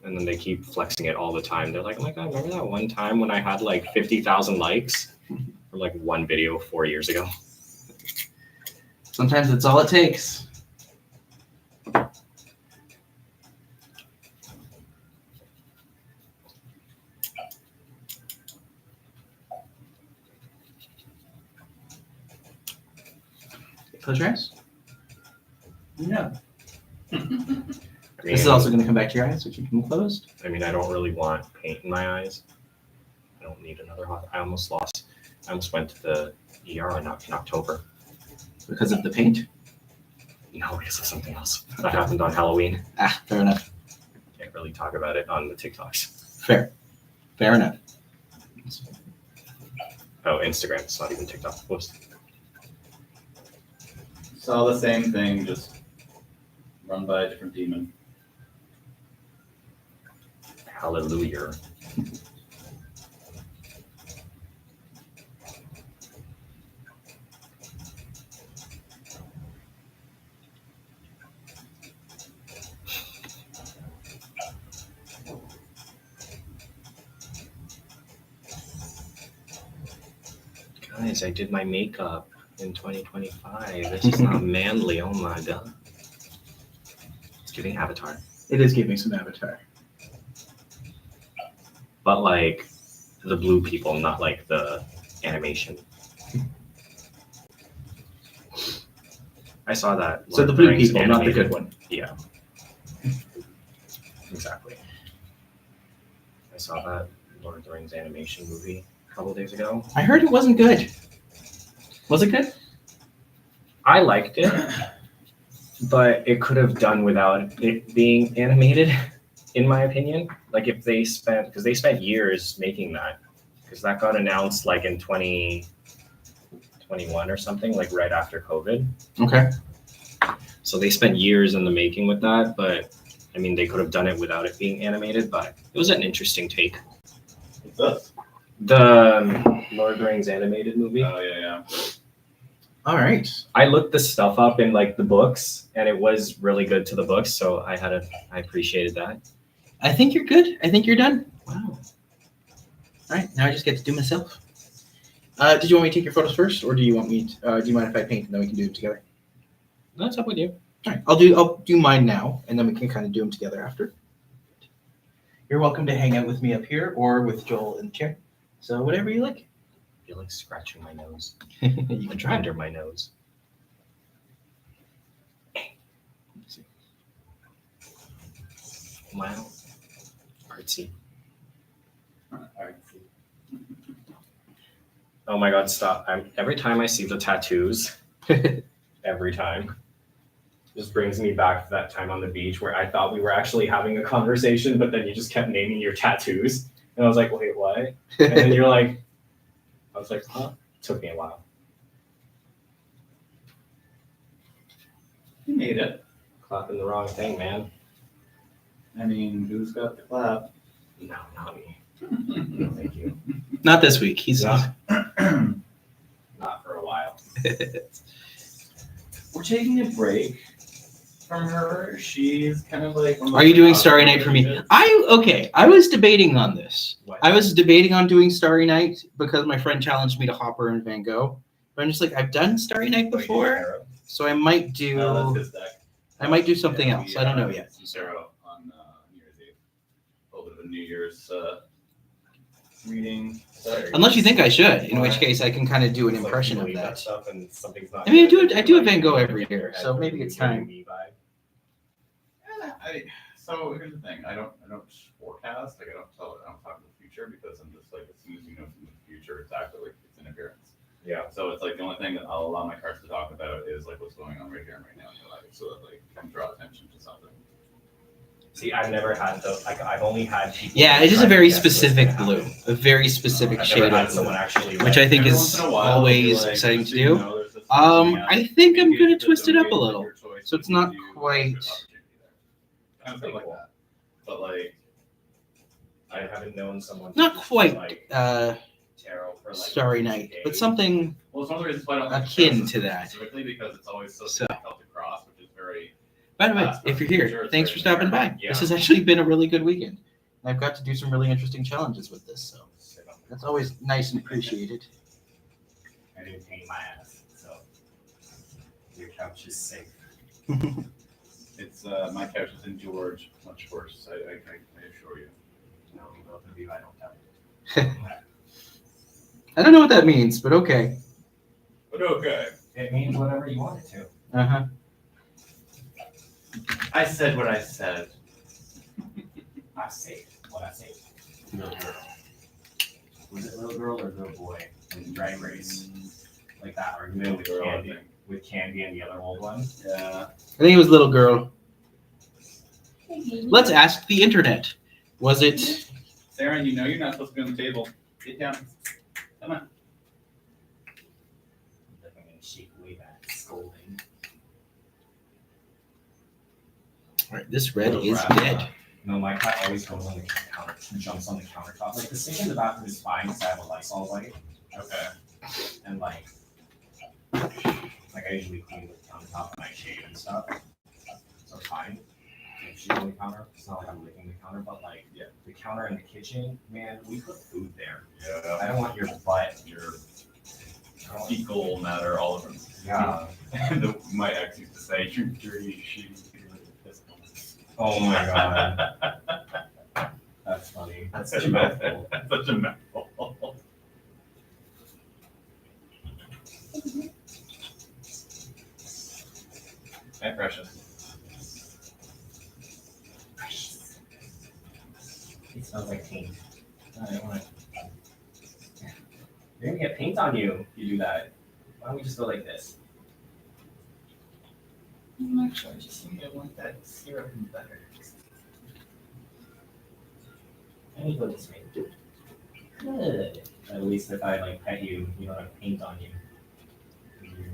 And then they keep flexing it all the time. They're like, oh my God, remember that one time when I had like 50,000 likes for like one video 4 years ago? Sometimes that's all it takes. Close your eyes. Yeah. This is also going to come back to your eyes, so keep them closed. I mean, I don't really want paint in my eyes. I don't need another hot. I almost went to the ER in October. Because of the paint? No, because of something else. That happened on Halloween. Ah, fair enough. Can't really talk about it on the TikToks. Fair enough. Oh, Instagram. It's not even TikTok. Whoops. Saw the same thing, just run by a different demon. Hallelujah. Guys, I did my makeup in 2025. This is not manly. Oh my God. It's giving Avatar. It is giving some Avatar. But like the blue people, not like the animation. I saw that. So Lord the of blue Rings people, not the animated- good one. Yeah. Exactly. I saw that Lord of the Rings animation movie a couple days ago. I heard it wasn't good. Was it good? I liked it, but it could have done without it being animated, in my opinion. Like if they spent years making that, because that got announced like in 2021 or something, like right after COVID. Okay. So they spent years in the making with that, but I mean, they could have done it without it being animated, but it was an interesting take. What's this? The Lord of the Rings animated movie. Oh, yeah. All right. I looked the stuff up in like the books, and it was really good to the books, so I appreciated that. I think you're good. I think you're done. Wow. All right. Now I just get to do myself. Did you want me to take your photos first, or do you want me? Do you mind if I paint and then we can do it together? That's up with you. All right. I'll do mine now, and then we can kind of do them together after. You're welcome to hang out with me up here or with Joel in the chair. So whatever you like. I feel like scratching my nose. You can Like try. under my nose. Wow. Artsy. Oh my God, stop. Every time I see the tattoos, every time, just brings me back to that time on the beach where I thought we were actually having a conversation, but then you just kept naming your tattoos. And I was like, wait, what? And then you're like, I was like, huh? Took me a while. You made it. Clapping the wrong thing, man. I mean, who's got the clap? No, not me. No, thank you. Not this week. He's Not for a while. We're taking a break from her. She's kind of like. Are you doing Starry Night for me? I was debating on this. What? I was debating on doing Starry Night because my friend challenged me to Hopper and Van Gogh. But I'm just like, I've done Starry Night before, so I might do. That's his deck. I might do something Yeah, else. I don't know yet. Some Zero on New Year's Eve. A little bit of a New Year's reading. Unless you think I should, in which case I can kind of do an It's like impression you of believe that. stuff and something's not I mean, good, I do a like, Van Gogh you every get in your year, head so that maybe you're it's doing time. me vibe. So here's the thing. I don't forecast. Like I don't talk in the future because I'm just like as soon as you know from the future exactly like it's interference. Yeah. So it's like the only thing that I'll allow my cards to talk about is like what's going on right here and right now in your life, so that like you can draw attention to something. See, I've never had the like. I've only had people. Yeah, it is try a to very guess what's specific gonna blue, happen. a very specific I've shade never had of someone blue, actually which I think Every is once in a while, they'll be always like, exciting just to so you do. know, there's this coming out. I think I'm Maybe gonna it's twist it up a domain of little, your choice, so it's you not do a quite. good opportunity there. Kind of stuff like that. But like, I haven't known someone. Not just, quite Like, uh, tarot for like Starry 2 Night, but days. something well, it's one of the reasons why I don't like akin tarot to that. specifically because it's always so So- difficult to cross, which is very. By the way, Last if you're time, here, sure, it's thanks very for stopping by. generic. This Yeah. has actually been a really good weekend. I've got to do some really interesting challenges with this, so Sit on that's always nice and appreciated. I didn't paint my ass, so your couch is safe. It's my couch has endured much worse. I assure you. No, both of you, I don't have it. I don't know what that means, but okay. But okay. It means whatever you want it to. Uh-huh. I said what I said. I say what I say. Little girl. Was it little girl or little boy in Drag Race? Like that argument with Girl, I Candy, think. with Candy and the other old one. Yeah. I think it was little girl. Let's ask the internet. Was it? Sarah, you know you're not supposed to be on the table. Get down. Come on. Living in chic way back scolding. All right, this red Little is rat. dead. No, my cat always goes on the counter, jumps on the countertop. Like the sink in the bathroom is fine because I have a Lysol wipe, Okay. and like I usually clean the countertop and I shave and stuff, so it's fine. If she's on the counter, it's not like I'm licking the counter, but like the counter in the kitchen, man, we put food there. Yeah. I don't want your butt, Your fecal matter all over. yeah. My ex used to say, "You're dirty, shitty." Oh my god, that's funny. That's such a mouthful. Such a mouthful. Hey, precious. It smells like paint. I don't want to. You're gonna get paint on you if you do that. Why don't we just go like this? Actually, I just think I want that syrup better. I need to go this way. Good. At least if I like pet you, you don't have paint on you. Your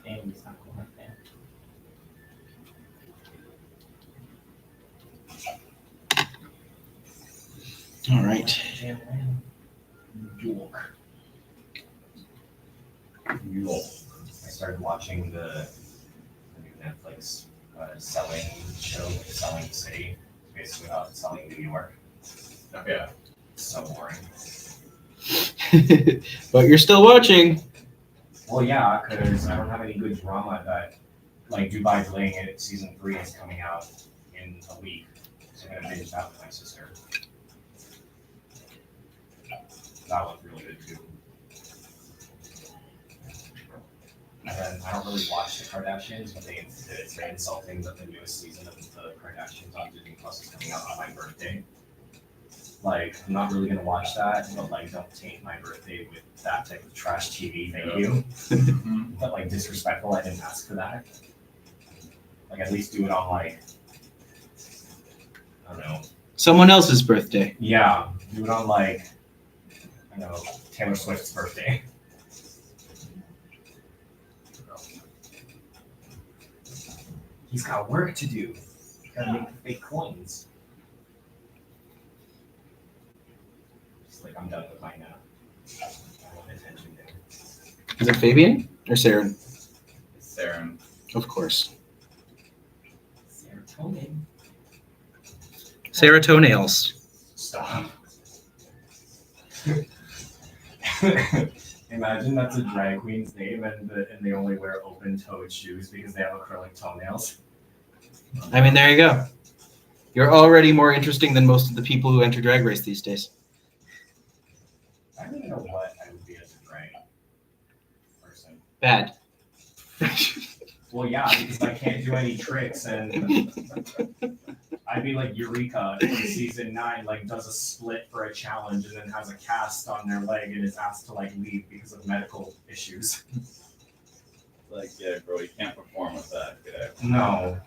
family's not going like that. All right. York. I started watching the new Netflix selling show, Selling City. Basically about selling New York. Yeah. It's so boring. But you're still watching. Well, yeah, because I don't have any good drama that, like Dubai Bling, season 3 is coming out in a week. So I'm gonna binge that with my sister. That one's really good too. And then I don't really watch the Kardashians, but it's very insulting that the newest season of the Kardashians on Disney Plus is coming out on my birthday. Like, I'm not really gonna watch that, but like, don't taint my birthday with that type of trash TV. Thank you. But like, disrespectful. I didn't ask for that. Like at least do it on like, I don't know. Someone else's birthday. Yeah, do it on like, I don't know, Taylor Swift's birthday. He's got work to do. He's gotta make the fake coins. Just like I'm done with mine now. I want attention there. Is it Fabian or Saren? Saren. Of course. Serotonin. Sarah Toenails. Stop. Imagine that's a drag queen's name and they only wear open-toed shoes because they have acrylic toenails. I mean, there you go. You're already more interesting than most of the people who enter Drag Race these days. I don't even know what I would be as a drag person. Bad. Well, yeah, because I can't do any tricks, and I'd be like Eureka in season 9, like does a split for a challenge and then has a cast on their leg and is asked to like leave because of medical issues. Like, yeah, bro, you can't perform with that. Yeah. No.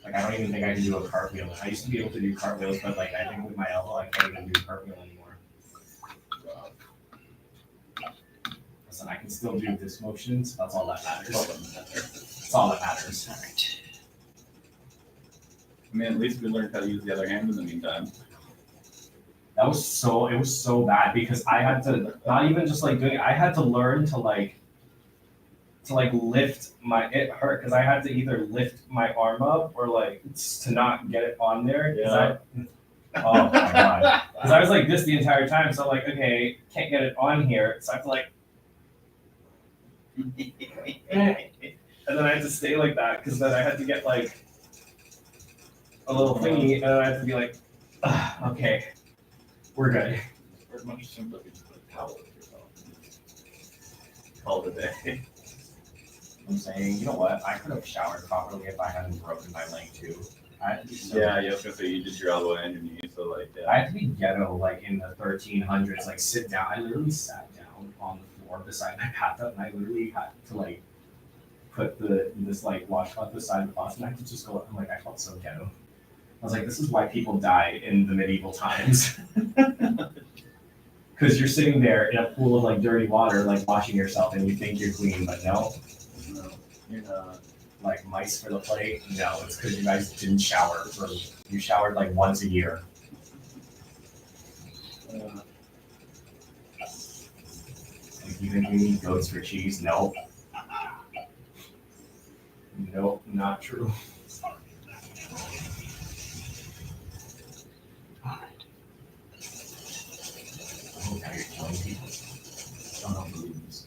Like, I don't even think I can do a cartwheel. I used to be able to do cartwheels, but like, I think with my elbow, I can't even do a cartwheel anymore. Listen, I can still do this motions. That's all that matters. That's all that matters. All right. I mean, at least we learned how to use the other hand in the meantime. It was so bad because I had to, not even just like doing it, I had to learn to lift it hurt because I had to either lift my arm up or like to not get it on there. Oh my god. Because I was like this the entire time, so I'm like, okay, can't get it on here, so I have to like and then I had to stay like that because then I had to get like a little thingy and then I had to be like, okay, we're good. It's much simpler if you just put a towel over yourself. Call it a day. I'm saying, you know what? I could have showered properly if I hadn't broken my leg too. I had to be so Yeah, I was gonna say you did your elbow and your knee, so like, yeah. I had to be ghetto like in the 1300s, like sit down. I literally sat down on the floor beside my bathtub and I literally had to like put this like washcloth beside the faucet and I had to just go, I'm like, I felt so ghetto. I was like, this is why people died in the medieval times. Because you're sitting there in a pool of like dirty water, like washing yourself and you think you're clean, but no. No, you're not. Like mice for the plate? No, it's because you guys didn't shower. You showered like once a year. Like you think we need goats for cheese? Nope. Nope, not true. Oh, now you're killing people. Don't know blues.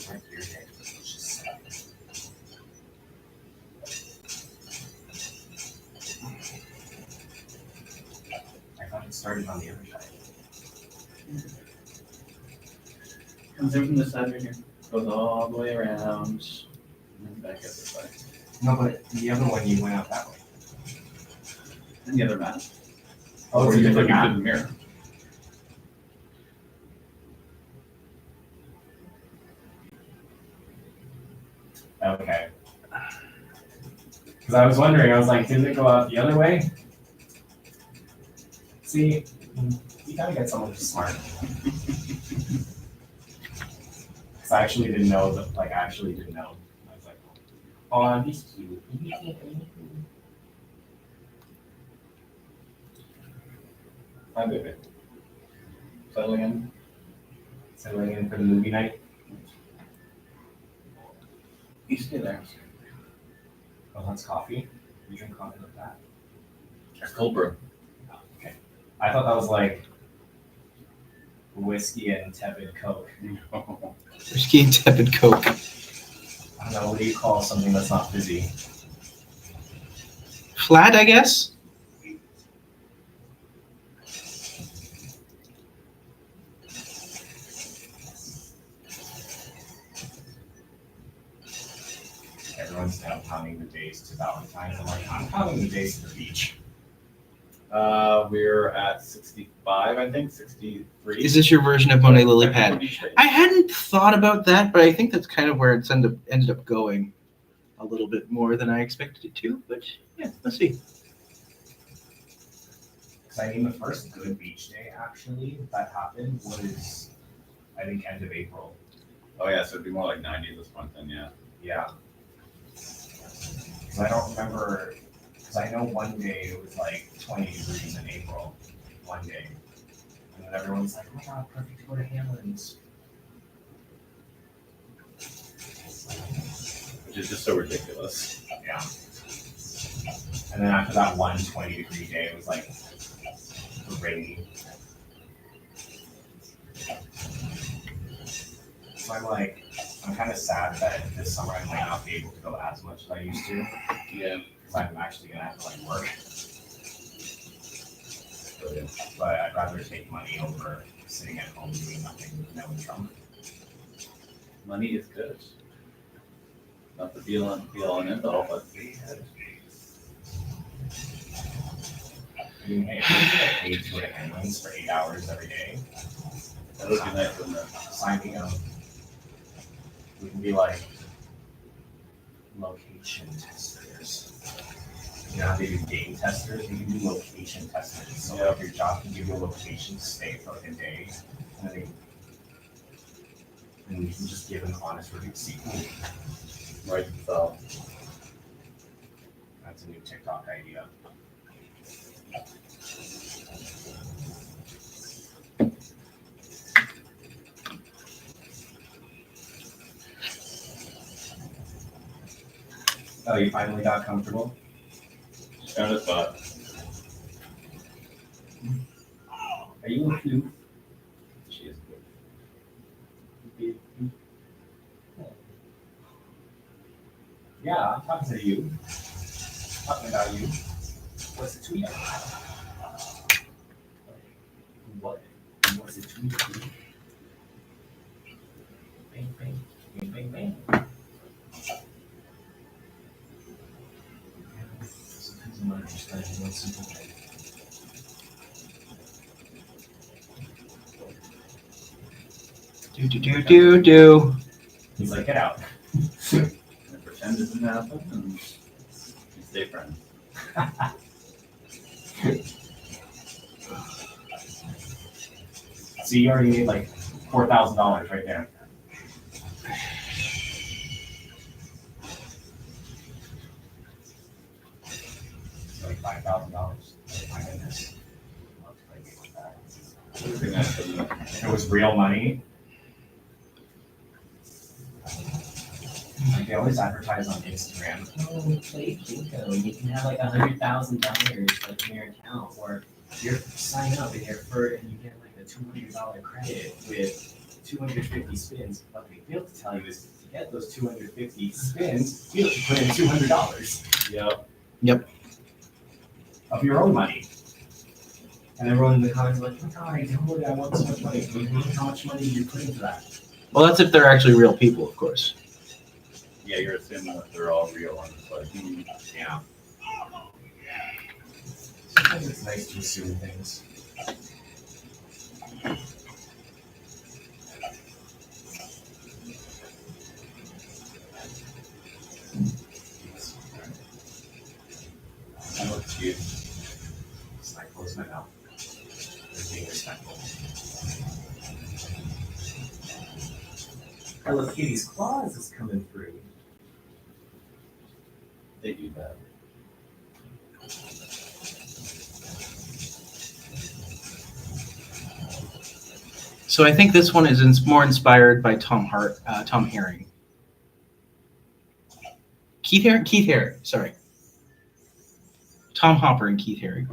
Right here, Dave. It's just sad. I thought it started on the other side. Comes in from the side right here. Goes all the way around. And then back up this way. No, but the other one you went out that way. And the other mat. Oh, it's a you different look map. into the mirror. Okay. Because I was wondering, I was like, didn't it go out the other way? See, you gotta get someone who's smart. Because I actually didn't know that, like, I actually didn't know. I was like, oh, he's cute. Hi, baby. Settling in. Settling in for the movie night. You stay there. Oh, that's coffee. You drink coffee like that? It's cold brew. Oh, okay. I thought that was like whiskey and tepid Coke. Whiskey and tepid Coke. I don't know, what do you call something that's not fizzy? Flat, I guess. Everyone's now counting the days to Valentine's. I'm like, I'm counting the days to the beach. We're at 65, I think, 63. Is this your version of Monet Lily Technical Pad? beach days. I hadn't thought about that, but I think that's kind of where it's ended up going a little bit more than I expected it to. But yeah, let's see. Because I mean, the first good beach day actually that happened was, I think, end of April. Oh yeah, so it'd be more like 90 at this point then, yeah. Yeah. Because I don't remember, because I know one day it was like 20 degrees in April, one day. And then everyone's like, oh my god, perfect to go to Hamlin's. Which is just so ridiculous. Yeah. And then after that 20-degree day, it was like rainy. So I'm kind of sad that this summer I might not be able to go as much as I used to. Yeah. Because I'm actually gonna have to work. Brilliant. But I'd rather take money over sitting at home doing nothing with no income. Money is good. Not the be all and end all, but I mean, hey, if you get paid to go to Hamlin's for 8 hours every day, that would be nice, wouldn't it? sign me up. We can be like location testers. You know how they do game testers? We can do location testers. So like your job can give you a location to stay for like a day, and we can just give an honest review. See, Right, so. that's a new TikTok idea. Oh, you finally got comfortable? Just found a spot. Are you a floof? She is good. Yeah, I'm talking to you. Talking about you. What's the tweet? What? What's the tweet? Bang, bang, bang, bang, bang. Sometimes I'm not interested in one simple thing. Do. He's like, get out. And pretend it didn't happen and you stay friends. So you already made like $4,000 right there. So like $5,000. My goodness. It would be nice, wouldn't it? If it was real money, like they always advertise on Instagram. Oh, play Kinko. You can have like $100,000 like in your account, or you sign up and you get like a $200 credit with 250 spins. What they fail to tell you is to get those 250 spins, you have to put in $200 Yep. of your own money. and everyone in the comments is like, "Oh God, I downloaded it. I want so much money." How much money did you put into that? Well, that's if they're actually real people, of course. Yeah, you're assuming that they're all real and it's like, Yeah. Sometimes it's nice to assume things. I look cute. It's like close my mouth. They're being respectful. Hello Kitty's claws is coming through. They do that. So I think this one is more inspired by Tom Herring. Keith Haring, sorry. Tom Hopper and Keith Haring.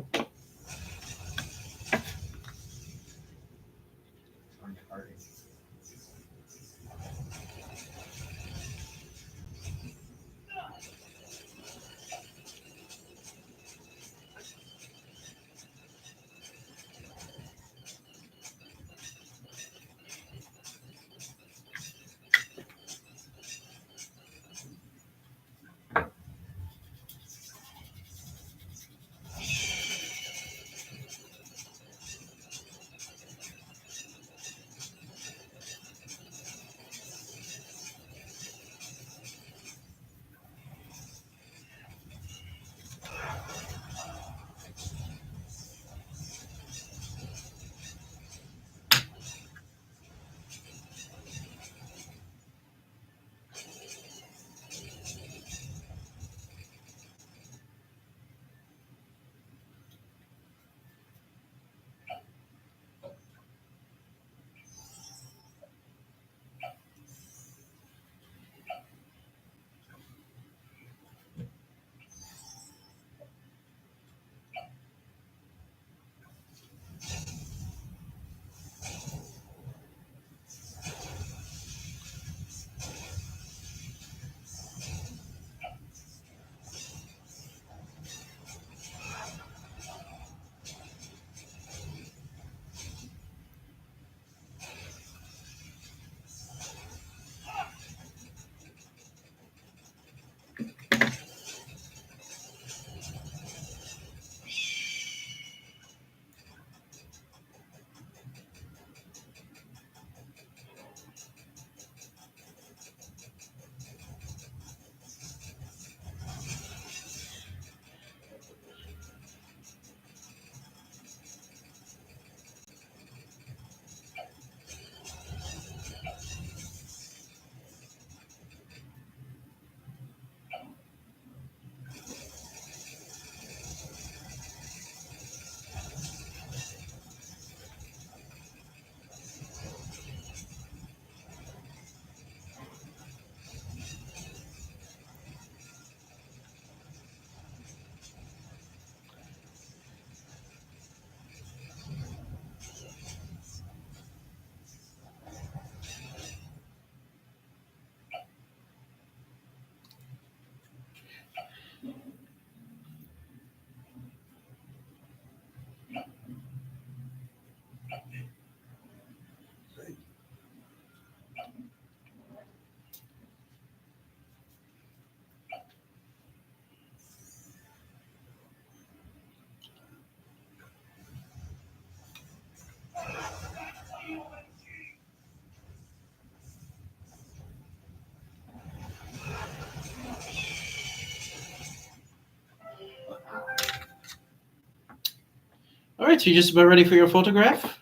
right, so you're just about ready for your photograph?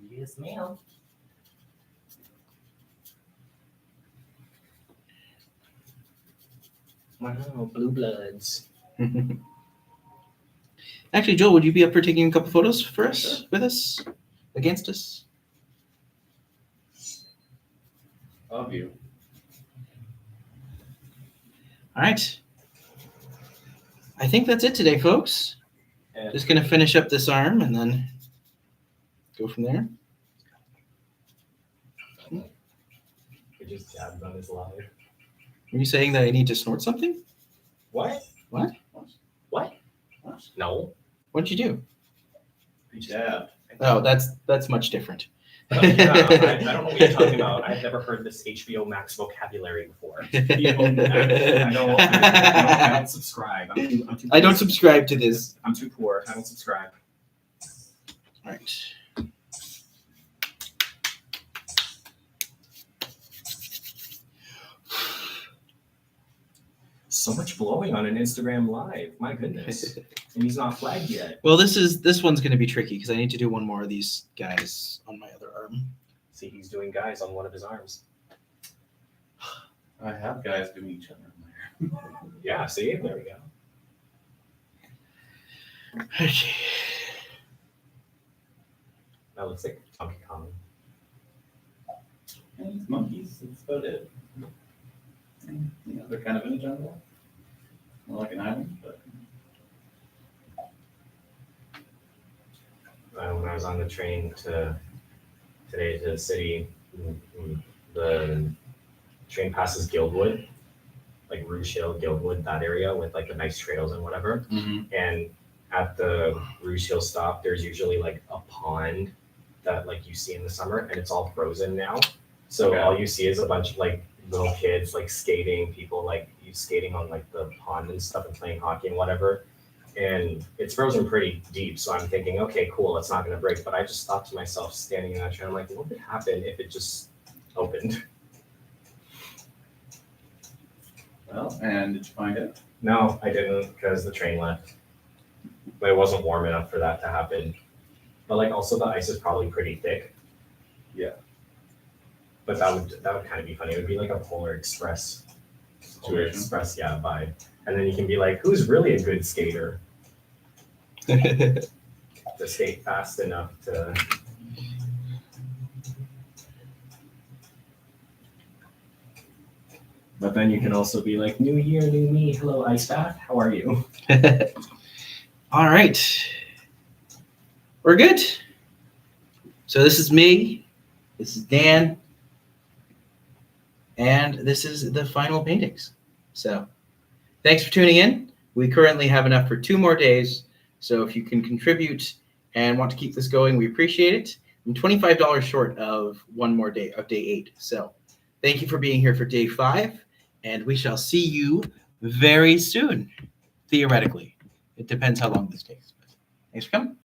Yes, ma'am. Wow, blue bloods. Actually, Joel, would you be up for taking a couple photos for us, with us, against us? Love you. All right. I think that's it today, folks. Yeah. Just going to finish up this arm and then go from there. We just jabbed on his live. Are you saying that I need to snort something? What? What? What? No. What'd you do? Be jabbed. Oh, that's much different. Oh, yeah, I don't know what you're talking about. I've never heard this HBO Max vocabulary before. I don't subscribe. I'm too I don't subscribe to this. I'm too poor. I don't subscribe. All right. So much blowing on an Instagram live. My goodness. And he's not flagged yet. Well, this one's going to be tricky because I need to do one more of these guys on my other arm. See, he's doing guys on one of his arms. I have guys doing each other in there. Yeah, see? There we go. Okay. That looks like Donkey Kong. And these monkeys, that's about it. And, you know, they're kind of in a jungle. More like an island, but When I was on the train today to the city, the train passes Guildwood, like Rouge Hill, Guildwood, that area with like the nice trails and whatever. And at the Rouge Hill stop, there's usually like a pond that like you see in the summer, and it's all frozen now. So Okay. all you see is a bunch of like little kids like skating, people like you skating on like the pond and stuff and playing hockey and whatever. And it's frozen pretty deep, so I'm thinking, okay, cool, it's not gonna break. But I just thought to myself, standing in that train, I'm like, what would happen if it just opened? well, and did you find it? No, I didn't, because the train left. But it wasn't warm enough for that to happen. But like also the ice is probably pretty thick. Yeah. But that would kind of be funny. It would be like a Polar Express Situation. yeah, vibe. And then you can be like, who's really a good skater to skate fast enough to. But then you can also be like, new year, new me. Hello, ice bath. How are you? All right. We're good. So this is me. This is Dan. And this is the final paintings. So thanks for tuning in. We currently have enough for 2 more days. So if you can contribute and want to keep this going, we appreciate it. I'm $25 short of 1 more day, of day 8. So thank you for being here for day 5. And we shall see you very soon, theoretically. It depends how long this takes. Thanks for coming.